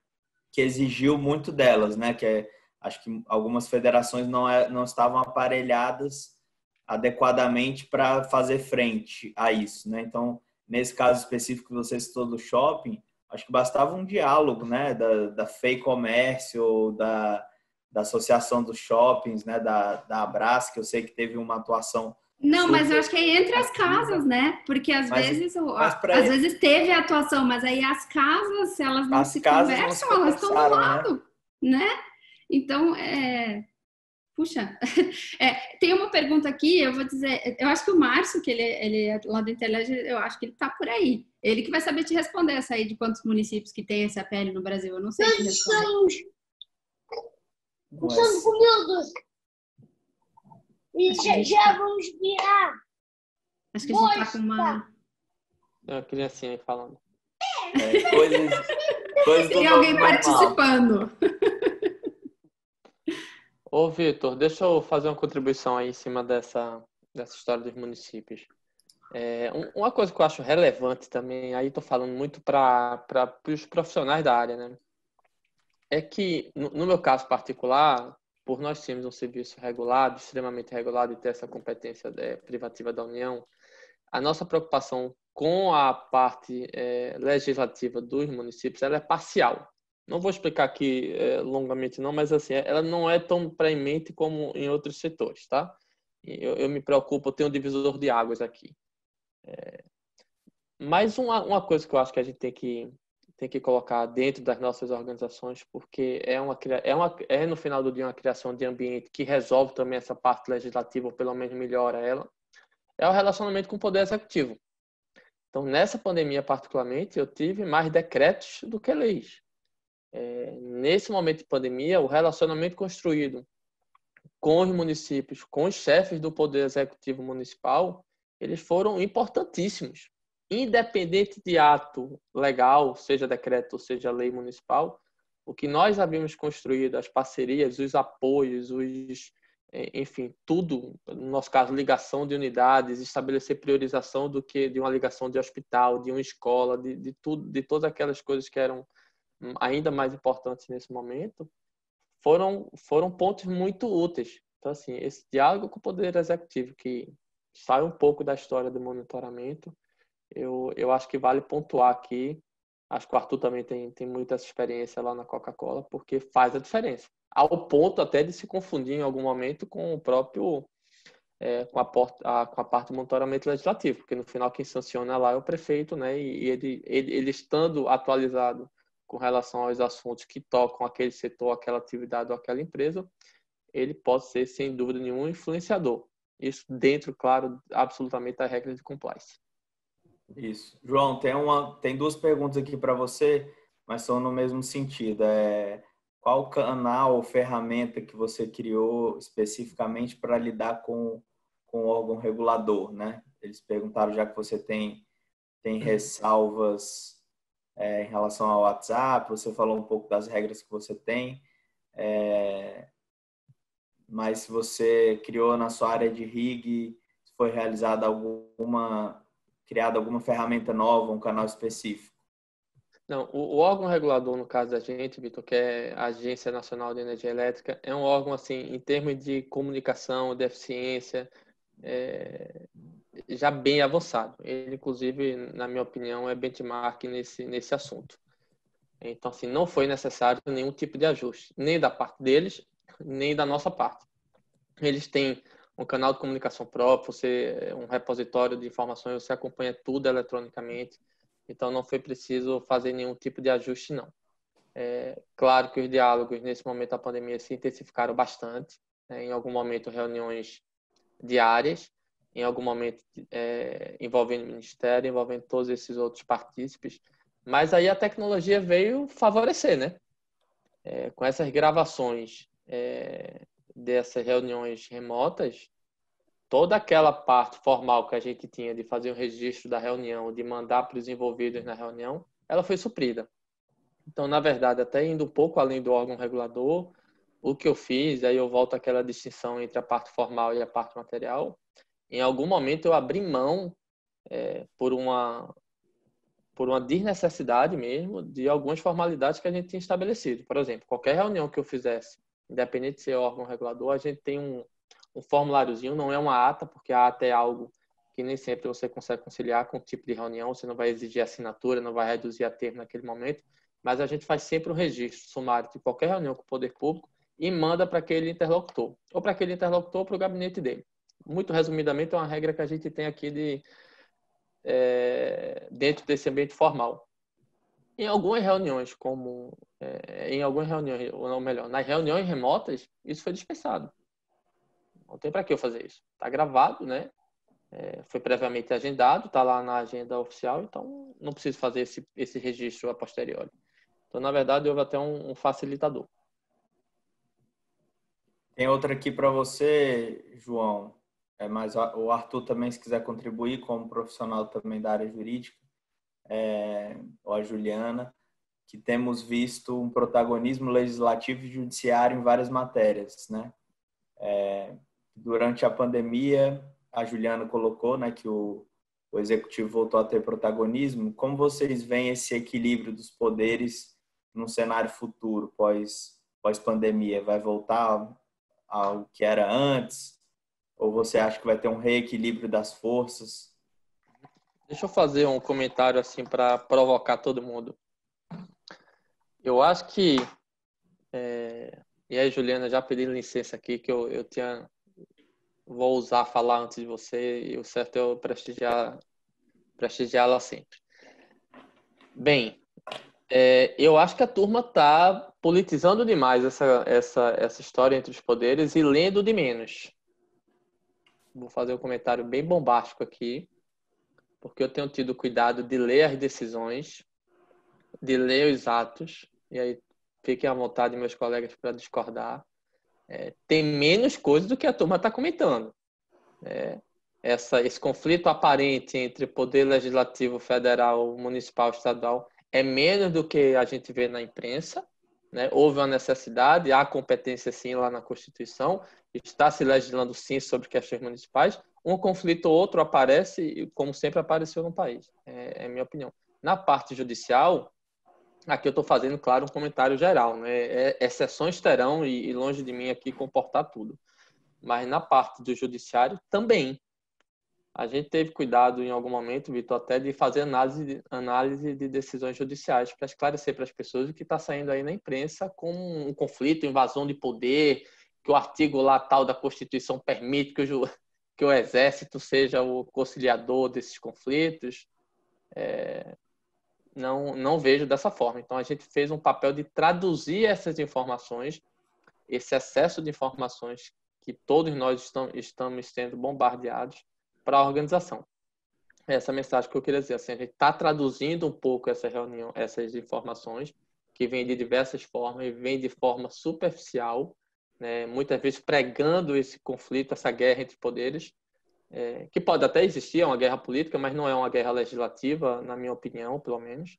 que exigiu muito delas, né? Acho que algumas federações não estavam aparelhadas adequadamente para fazer frente a isso, né? Então, nesse caso específico que você citou do shopping, acho que bastava um diálogo, né? Da FEI Comércio, ou da Associação dos Shoppings, né? Da Abras, que eu sei que teve uma atuação. Não, mas eu acho que é entre as casas, né? Porque às vezes teve a atuação, mas aí as casas, se elas não se conversam, elas estão do lado, né? Então, puxa, tem uma pergunta aqui, eu vou dizer, eu acho que o Márcio, que ele é lá do Interleg, eu acho que ele tá por aí. Ele que vai saber te responder essa aí de quantos municípios que tem esse APL no Brasil, eu não sei te responder. Estamos com miúdos. E já vamos virar. Acho que a gente tá com uma... A criancinha aí falando. Coisas Tem alguém participando. Ô, Vitor, deixa eu fazer uma contribuição aí em cima dessa história dos municípios. Uma coisa que eu acho relevante também, aí estou falando muito para os profissionais da área, né? É que, no meu caso particular, por nós termos um serviço regulado, extremamente regulado, e ter essa competência privativa da União, a nossa preocupação com a parte legislativa dos municípios, ela é parcial. Não vou explicar aqui longamente não, mas assim, ela não é tão premente como em outros setores, tá? Eu me preocupo, eu tenho um divisor de águas aqui. Mas uma coisa que eu acho que a gente tem que colocar dentro das nossas organizações, porque é no final do dia uma criação de ambiente que resolve também essa parte legislativa, ou pelo menos melhora ela, é o relacionamento com o Poder Executivo. Então, nessa pandemia particularmente, eu tive mais decretos do que leis. Nesse momento de pandemia, o relacionamento construído com os municípios, com os chefes do Poder Executivo Municipal, eles foram importantíssimos. Independente de ato legal, seja decreto ou seja lei municipal, o que nós havíamos construído, as parcerias, os apoios, enfim, tudo, no nosso caso, ligação de unidades, estabelecer priorização do que de uma ligação de hospital, de uma escola, de tudo, de todas aquelas coisas que eram ainda mais importantes nesse momento, foram pontos muito úteis. Então, assim, esse diálogo com o Poder Executivo, que sai um pouco da história do monitoramento, eu acho que vale pontuar aqui. Acho que o Arthur também tem muita essa experiência lá na Coca-Cola, porque faz a diferença. Ao ponto até de se confundir em algum momento com o próprio, com a parte do monitoramento legislativo, porque no final quem sanciona lá é o prefeito, né? E ele estando atualizado com relação aos assuntos que tocam aquele setor, aquela atividade ou aquela empresa, ele pode ser, sem dúvida nenhuma, um influenciador. Isso dentro, claro, absolutamente da regra de compliance. Isso. João, tem duas perguntas aqui para você, mas são no mesmo sentido. Qual canal ou ferramenta que você criou especificamente para lidar com o órgão regulador, né? Eles perguntaram, já que você tem ressalvas em relação ao WhatsApp, você falou um pouco das regras que você tem, mas se você criou na sua área de RIG, se foi criada alguma ferramenta nova, um canal específico? Não, o órgão regulador, no caso da gente, Vitor, que é a Agência Nacional de Energia Elétrica, é um órgão, assim, em termos de comunicação, de eficiência, já bem avançado. Ele, inclusive, na minha opinião, é benchmark nesse assunto. Então, assim, não foi necessário nenhum tipo de ajuste, nem da parte deles, nem da nossa parte. Eles têm um canal de comunicação próprio, um repositório de informações, você acompanha tudo eletronicamente, então não foi preciso fazer nenhum tipo de ajuste, não. Claro que os diálogos nesse momento da pandemia se intensificaram bastante, né? Em algum momento reuniões diárias, em algum momento envolvendo o Ministério, envolvendo todos esses outros partícipes, mas aí a tecnologia veio favorecer, né? Com essas gravações dessas reuniões remotas, toda aquela parte formal que a gente tinha de fazer o registro da reunião, de mandar para os envolvidos na reunião, ela foi suprida. Então, na verdade, até indo um pouco além do órgão regulador, o que eu fiz, aí eu volto àquela distinção entre a parte formal e a parte material, em algum momento eu abri mão, por uma desnecessidade mesmo, de algumas formalidades que a gente tinha estabelecido. Por exemplo, qualquer reunião que eu fizesse, independente de ser órgão regulador, a gente tem um formuláriozinho, não é uma ata, porque a ata é algo que nem sempre você consegue conciliar com o tipo de reunião, você não vai exigir assinatura, não vai reduzir a termo naquele momento, mas a gente faz sempre um registro sumário de qualquer reunião com o poder público e manda para aquele interlocutor, ou para aquele interlocutor ou para o gabinete dele. Muito resumidamente, é uma regra que a gente tem aqui dentro desse ambiente formal. Em algumas reuniões, ou não, melhor, nas reuniões remotas, isso foi dispensado. Não tem para que eu fazer isso. Está gravado, né? Foi previamente agendado, está lá na agenda oficial, então não preciso fazer esse registro a posteriori. Então, na verdade, houve até um facilitador. Tem outra aqui para você, João. Mas o Arthur também, se quiser contribuir como profissional também da área jurídica, ou a Juliana, que temos visto um protagonismo legislativo e judiciário em várias matérias, né? Durante a pandemia, a Juliana colocou, né, que o executivo voltou a ter protagonismo. Como vocês veem esse equilíbrio dos poderes num cenário futuro, pós-pandemia? Vai voltar ao que era antes? Ou você acha que vai ter um reequilíbrio das forças? Deixa eu fazer um comentário assim para provocar todo mundo. Eu acho que... E aí, Juliana, já pedi licença aqui, que eu vou ousar falar antes de você, e o certo é eu prestigiá-la sempre. Bem, eu acho que a turma está politizando demais essa história entre os poderes e lendo de menos. vou fazer um comentário bem bombástico aqui, porque eu tenho tido cuidado de ler as decisões, de ler os atos, e aí fiquem à vontade, meus colegas, para discordar. Tem menos coisa do que a turma está comentando. Esse conflito aparente entre poder legislativo federal, municipal, estadual é menos do que a gente vê na imprensa, né? Houve uma necessidade, há competência sim lá na Constituição, está se legislando sim sobre questões municipais. Um conflito ou outro aparece, como sempre apareceu no país. É a minha opinião. Na parte judicial, aqui eu estou fazendo, claro, um comentário geral, né? Exceções terão, e longe de mim aqui comportar tudo. Mas na parte do judiciário também. A gente teve cuidado em algum momento, Vitor, até de fazer análise de decisões judiciais para esclarecer para as pessoas o que está saindo aí na imprensa como um conflito, invasão de poder, que o artigo lá tal da Constituição permite que o Exército seja o conciliador desses conflitos. Não vejo dessa forma. Então, a gente fez um papel de traduzir essas informações, esse excesso de informações que todos nós estamos sendo bombardeados, para a organização. Essa mensagem que eu queria dizer, assim, a gente está traduzindo um pouco essas informações, que vêm de diversas formas e vêm de forma superficial, né? Muitas vezes pregando esse conflito, essa guerra entre poderes, que pode até existir, é uma guerra política, mas não é uma guerra legislativa, na minha opinião, pelo menos.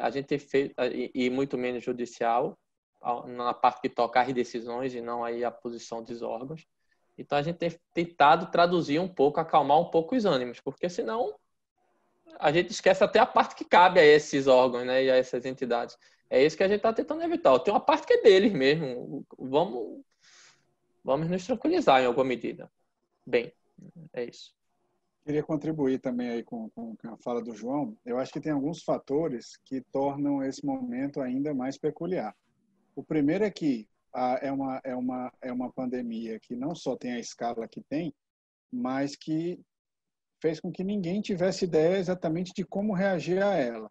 A gente tem feito, e muito menos judicial, na parte que toca as decisões e não aí a posição dos órgãos. Então, a gente tem tentado traduzir um pouco, acalmar um pouco os ânimos, porque senão a gente esquece até a parte que cabe a esses órgãos, né, e a essas entidades. É isso que a gente está tentando evitar. Tem uma parte que é deles mesmo. Vamos nos tranquilizar em alguma medida. Bem, é isso. Queria contribuir também aí com a fala do João. Eu acho que tem alguns fatores que tornam esse momento ainda mais peculiar. O primeiro é que é uma pandemia que não só tem a escala que tem, mas que fez com que ninguém tivesse ideia exatamente de como reagir a ela.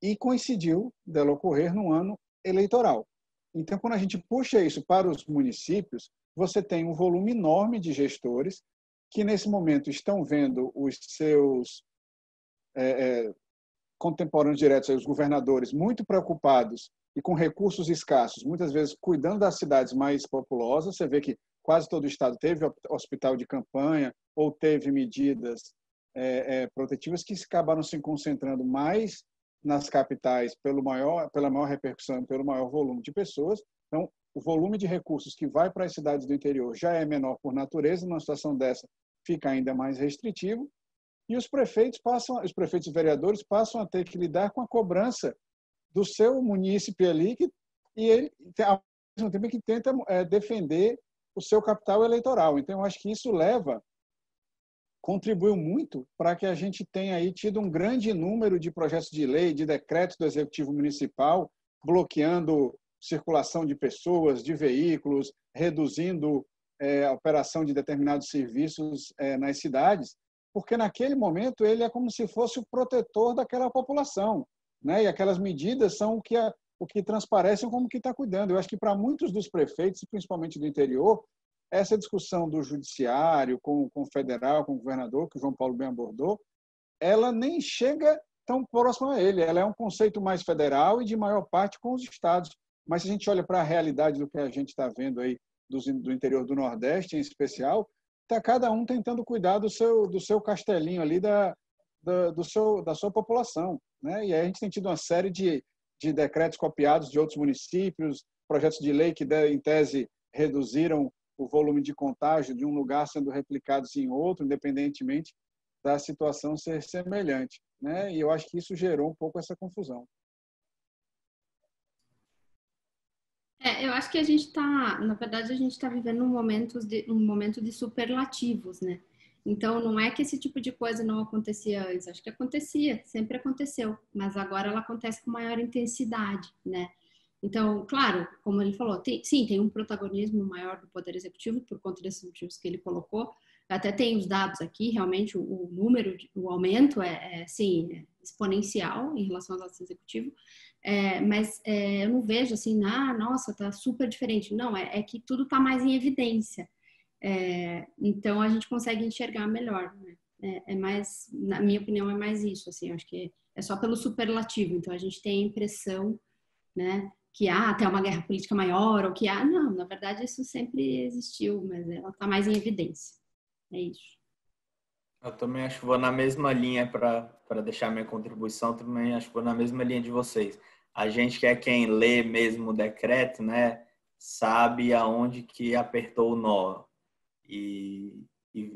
E coincidiu dela ocorrer num ano eleitoral. Então, quando a gente puxa isso para os municípios, você tem um volume enorme de gestores que, nesse momento, estão vendo os seus contemporâneos diretos, os governadores, muito preocupados e com recursos escassos, muitas vezes cuidando das cidades mais populosas. Você vê que quase todo o estado teve hospital de campanha ou teve medidas protetivas que acabaram se concentrando mais nas capitais pela maior repercussão, pelo maior volume de pessoas. Então, o volume de recursos que vai para as cidades do interior já é menor por natureza. Numa situação dessa, fica ainda mais restritivo. E os prefeitos e vereadores passam a ter que lidar com a cobrança do seu munícipe ali, e ele, ao mesmo tempo, que tenta defender o seu capital eleitoral. Então, eu acho que isso contribuiu muito para que a gente tenha aí tido um grande número de projetos de lei, de decretos do Executivo Municipal, bloqueando circulação de pessoas, de veículos, reduzindo a operação de determinados serviços nas cidades, porque naquele momento ele é como se fosse o protetor daquela população, né? E aquelas medidas são o que transparecem como que está cuidando. Eu acho que para muitos dos prefeitos, principalmente do interior, essa discussão do judiciário com o federal, com o governador, que o João Paulo bem abordou, ela nem chega tão próxima a ele. Ela é um conceito mais federal e de maior parte com os estados. Mas se a gente olha para a realidade do que a gente está vendo aí do interior do Nordeste, em especial, está cada um tentando cuidar do seu castelinho ali, da sua população, né? E aí a gente tem tido uma série de decretos copiados de outros municípios, projetos de lei que, em tese, reduziram o volume de contágio de um lugar sendo replicados em outro, independentemente da situação ser semelhante, né? E eu acho que isso gerou um pouco essa confusão. Eu acho que a gente está, na verdade, a gente está vivendo um momento de superlativos, né? Então, não é que esse tipo de coisa não acontecia antes, acho que acontecia, sempre aconteceu, mas agora ela acontece com maior intensidade, né? Então, claro, como ele falou, tem um protagonismo maior do Poder Executivo por conta desses motivos que ele colocou. Até tem os dados aqui, realmente o aumento é exponencial em relação ao Poder Executivo, mas eu não vejo assim, nossa, tá super diferente. Não, é que tudo está mais em evidência. Então, a gente consegue enxergar melhor, né? É mais, na minha opinião, é mais isso, assim, eu acho que é só pelo superlativo. Então, a gente tem a impressão, né, que tem uma guerra política maior, ou que não, na verdade, isso sempre existiu, mas ela está mais em evidência. É isso. Eu também acho que vou na mesma linha para deixar minha contribuição, também acho que vou na mesma linha de vocês. A gente que é quem lê mesmo o decreto, né, sabe aonde que apertou o nó e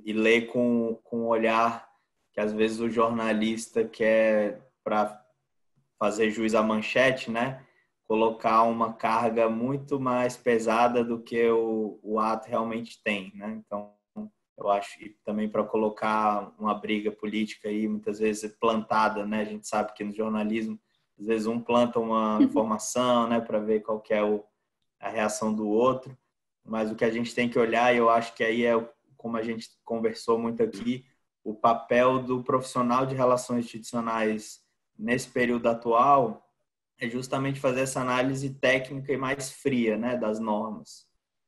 lê com um olhar que às vezes o jornalista quer, para fazer jus à manchete, né, colocar uma carga muito mais pesada do que o ato realmente tem, né? Então, eu acho que também para colocar uma briga política aí, muitas vezes plantada, né? A gente sabe que no jornalismo, às vezes um planta uma informação, né? Para ver qual que é a reação do outro. Mas o que a gente tem que olhar, e eu acho que aí é, como a gente conversou muito aqui, o papel do profissional de relações institucionais nesse período atual é justamente fazer essa análise técnica e mais fria, né? Das normas,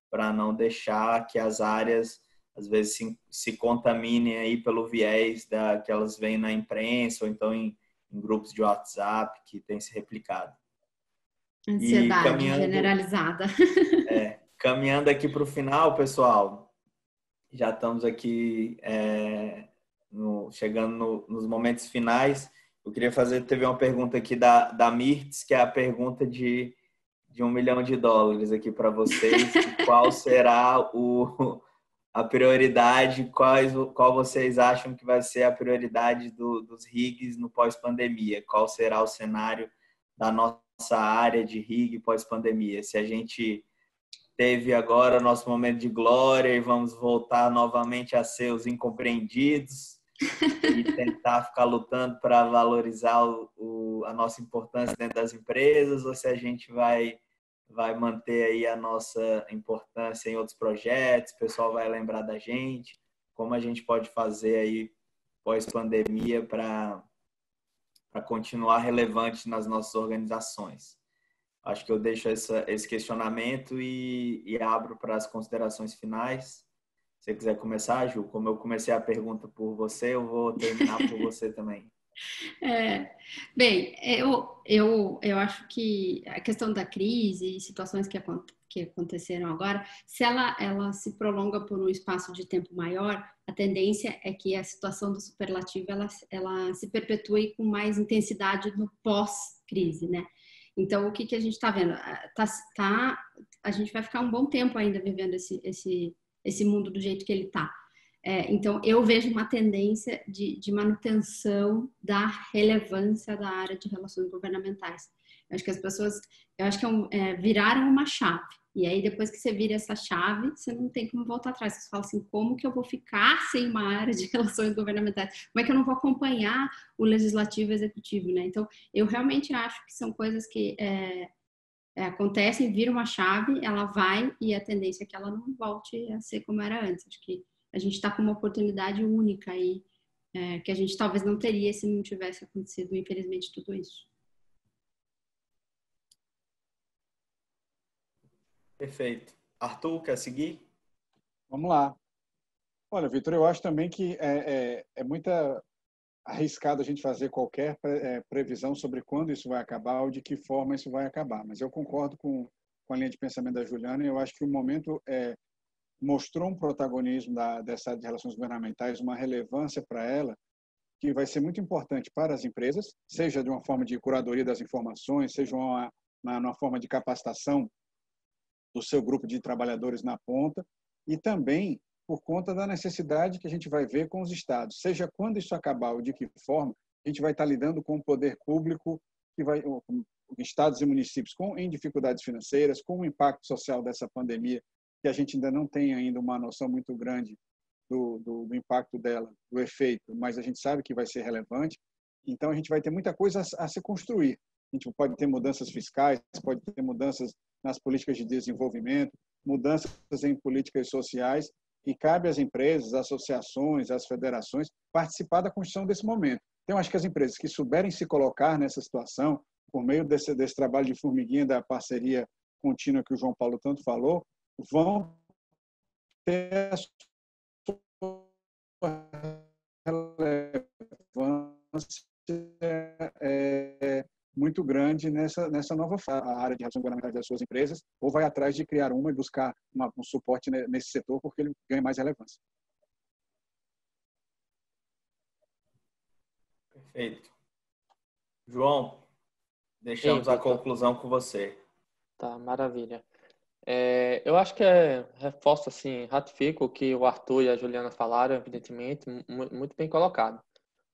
para não deixar que as áreas às vezes se contaminem aí pelo viés que elas veem na imprensa ou então em grupos de WhatsApp que tem se replicado. Ansiedade generalizada. Caminhando aqui para o final, pessoal, já estamos aqui chegando nos momentos finais. Eu queria teve uma pergunta aqui da Mirtz, que é a pergunta de $1 milhão aqui para vocês. Qual será a prioridade, qual vocês acham que vai ser a prioridade dos RIGs no pós-pandemia? Qual será o cenário da nossa área de RIG pós-pandemia? Se a gente teve agora o nosso momento de glória e vamos voltar novamente a ser os incompreendidos e tentar ficar lutando para valorizar a nossa importância dentro das empresas, ou se a gente vai manter aí a nossa importância em outros projetos, o pessoal vai lembrar da gente, como a gente pode fazer aí pós-pandemia para continuar relevante nas nossas organizações. Acho que eu deixo esse questionamento e abro para as considerações finais. Se você quiser começar, Ju, como eu comecei a pergunta por você, eu vou terminar por você também. Bem, eu acho que a questão da crise e situações que aconteceram agora, se ela se prolonga por um espaço de tempo maior, a tendência é que a situação do superlativo ela se perpetue com mais intensidade no pós-crise, né? Então, o que a gente está vendo? A gente vai ficar um bom tempo ainda vivendo esse mundo do jeito que ele está. Então, eu vejo uma tendência de manutenção da relevância da área de relações governamentais. Eu acho que as pessoas, viraram uma chave. E aí, depois que você vira essa chave, você não tem como voltar atrás. Você fala assim, como que eu vou ficar sem uma área de relações governamentais? Como é que eu não vou acompanhar o legislativo e o executivo, né? Então, eu realmente acho que são coisas que acontecem, vira uma chave, ela vai e a tendência é que ela não volte a ser como era antes. Acho que a gente está com uma oportunidade única aí, que a gente talvez não teria se não tivesse acontecido, infelizmente, tudo isso. Perfeito. Arthur, quer seguir? Vamos lá. Olha, Vitor, eu acho também que é muito arriscado a gente fazer qualquer previsão sobre quando isso vai acabar ou de que forma isso vai acabar. Mas eu concordo com a linha de pensamento da Juliana e eu acho que o momento mostrou um protagonismo dessa área de relações governamentais, uma relevância para ela, que vai ser muito importante para as empresas, seja de uma forma de curadoria das informações, seja uma forma de capacitação do seu grupo de trabalhadores na ponta, e também por conta da necessidade que a gente vai ver com os estados, seja quando isso acabar ou de que forma, a gente vai estar lidando com o poder público, com estados e municípios em dificuldades financeiras, com o impacto social dessa pandemia, que a gente ainda não tem ainda uma noção muito grande do impacto dela, do efeito, mas a gente sabe que vai ser relevante. Então, a gente vai ter muita coisa a se construir. A gente pode ter mudanças fiscais, pode ter mudanças nas políticas de desenvolvimento, mudanças em políticas sociais, e cabe às empresas, às associações, às federações participar da construção desse momento. Então, acho que as empresas que souberem se colocar nessa situação, por meio desse trabalho de formiguinha, da parceria contínua que o João Paulo tanto falou, vão ter a sua relevância muito grande nessa nova fase. A área de relações governamentais das suas empresas, ou vai atrás de criar uma e buscar um suporte nesse setor, porque ele ganha mais relevância. Perfeito. João, deixamos a Vitor. conclusão com você. Tá, maravilha. Eu acho que reforço, assim, ratifico o que o Arthur e a Juliana falaram, evidentemente, muito bem colocado.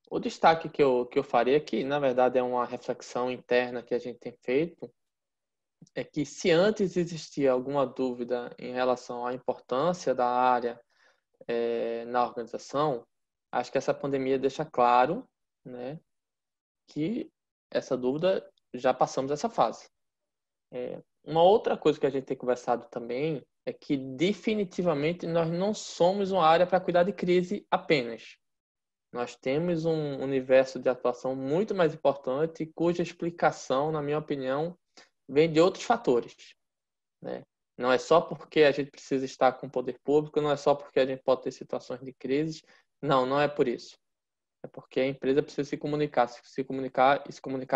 O destaque que eu faria, que na verdade é uma reflexão interna que a gente tem feito, é que se antes existia alguma dúvida em relação à importância da área na organização, acho que essa pandemia deixa claro, né, que essa dúvida já passamos essa fase. Uma outra coisa que a gente tem conversado também é que definitivamente nós não somos uma área para cuidar de crise apenas. Nós temos um universo de atuação muito mais importante, cuja explicação, na minha opinião, vem de outros fatores, né? Não é só porque a gente precisa estar com o poder público, não é só porque a gente pode ter situações de crise. Não, não é por isso. É porque a empresa precisa se comunicar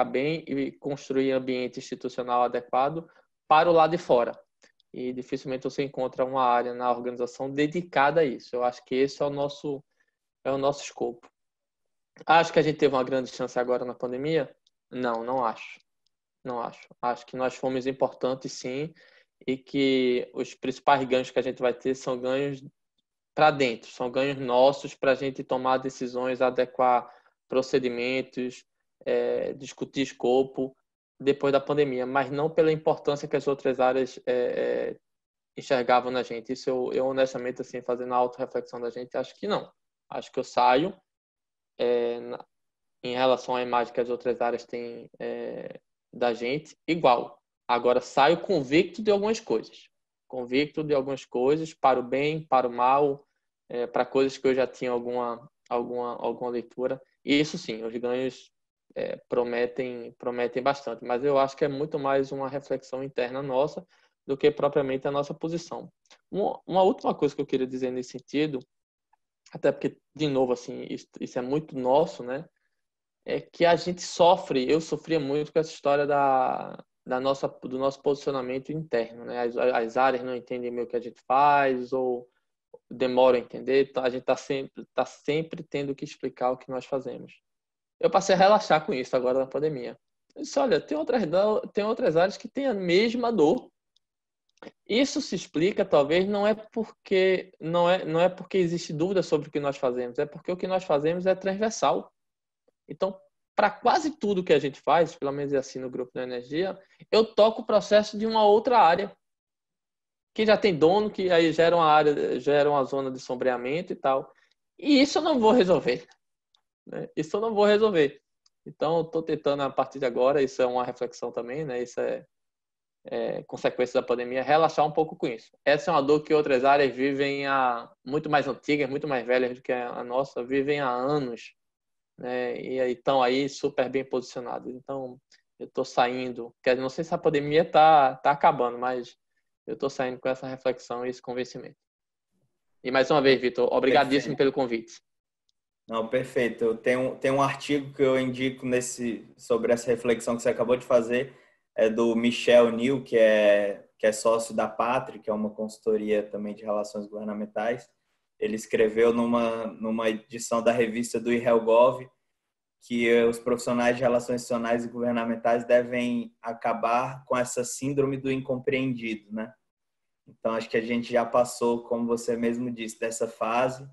bem e construir ambiente institucional adequado para o lado de fora. E dificilmente você encontra uma área na organização dedicada a isso. Eu acho que esse é o nosso escopo. Acho que a gente teve uma grande chance agora na pandemia? Não, não acho. Não acho. Acho que nós fomos importantes, sim, e que os principais ganhos que a gente vai ter são ganhos para dentro, são ganhos nossos para a gente tomar decisões, adequar procedimentos, discutir escopo depois da pandemia, mas não pela importância que as outras áreas enxergavam na gente. Isso eu honestamente, assim, fazendo a autorreflexão da gente, acho que não. Acho que eu saio em relação à imagem que as outras áreas têm da gente, igual. Agora, saio convicto de algumas coisas. Convicto de algumas coisas, para o bem, para o mal, para coisas que eu já tinha alguma leitura. E isso sim, os ganhos prometem bastante. Mas eu acho que é muito mais uma reflexão interna nossa do que propriamente a nossa posição. Uma última coisa que eu queria dizer nesse sentido, até porque, de novo, assim, isso é muito nosso, né? É que a gente eu sofria muito com essa história do nosso posicionamento interno, né? As áreas não entendem meio o que a gente faz ou demoram a entender, a gente tá sempre tendo que explicar o que nós fazemos. Eu passei a relaxar com isso agora na pandemia. Eu disse, olha, tem outras áreas que têm a mesma dor. Isso se explica, talvez, não é porque existe dúvida sobre o que nós fazemos, é porque o que nós fazemos é transversal. Então, para quase tudo que a gente faz, pelo menos assim no Grupo da Energia, eu toco o processo de uma outra área que já tem dono, que aí gera uma zona de sombreamento e tal. E isso eu não vou resolver, né? Isso eu não vou resolver. Então, estou tentando, a partir de agora, isso é uma reflexão também, né? Isso é consequência da pandemia, relaxar um pouco com isso. Essa é uma dor que outras áreas vivem muito mais antigas, muito mais velhas do que a nossa, vivem há anos, né? E aí estão aí super bem posicionados. Então, eu estou saindo, não sei se a pandemia tá acabando, mas eu estou saindo com essa reflexão e esse convencimento. E mais uma vez, Vitor, obrigadíssimo pelo convite. Não, perfeito. Eu tenho um artigo que eu indico sobre essa reflexão que você acabou de fazer, é do Michel Neal, que é sócio da Pátria, que é uma consultoria também de relações governamentais. Ele escreveu numa edição da revista do IRELGOV que os profissionais de relações institucionais e governamentais devem acabar com essa síndrome do incompreendido, né? Então, acho que a gente já passou, como você mesmo disse, dessa fase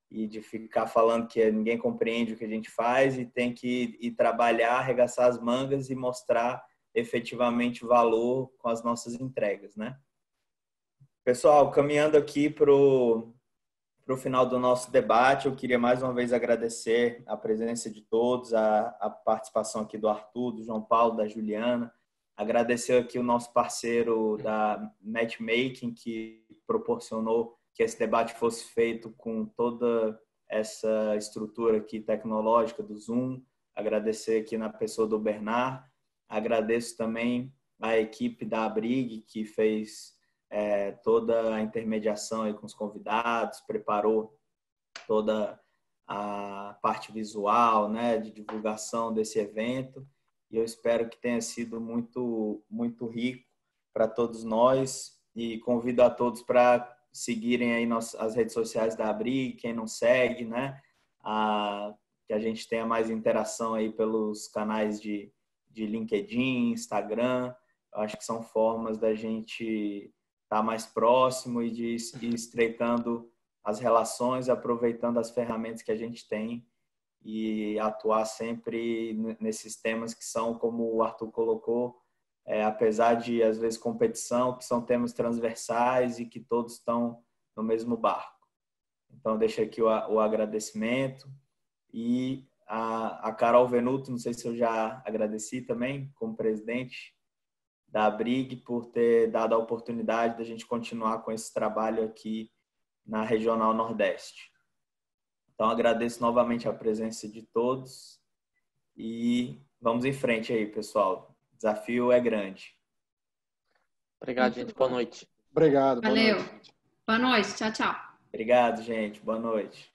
e de ficar falando que ninguém compreende o que a gente faz e tem que ir trabalhar, arregaçar as mangas e mostrar efetivamente valor com as nossas entregas, né? Pessoal, caminhando aqui para o final do nosso debate, eu queria mais uma vez agradecer a presença de todos, a participação aqui do Arthur, do João Paulo, da Juliana, agradecer aqui o nosso parceiro da Matchmaking, que proporcionou que esse debate fosse feito com toda essa estrutura aqui tecnológica do Zoom, agradecer aqui na pessoa do Bernard, agradeço também a equipe da Abrig, que fez toda a intermediação aí com os convidados, preparou toda a parte visual, né, de divulgação desse evento, e eu espero que tenha sido muito, muito rico para todos nós, e convido a todos para seguirem aí as redes sociais da ABRIG, quem não segue, né, que a gente tenha mais interação aí pelos canais de LinkedIn, Instagram. Eu acho que são formas da gente estar mais próximo e de ir estreitando as relações, aproveitando as ferramentas que a gente tem e atuar sempre nesses temas que são, como o Arthur colocou, apesar de, às vezes, competição, que são temas transversais e que todos estão no mesmo barco. Então, deixo aqui o agradecimento. E a Carol Venuto, não sei se eu já agradeci também, como presidente da ABRIG, por ter dado a oportunidade da gente continuar com esse trabalho aqui na Regional Nordeste. Então, agradeço novamente a presença de todos e vamos em frente aí, pessoal. O desafio é grande. Obrigado, gente. Boa noite. Obrigado. Valeu. Boa noite. Boa noite. Tchau, tchau. Obrigado, gente. Boa noite.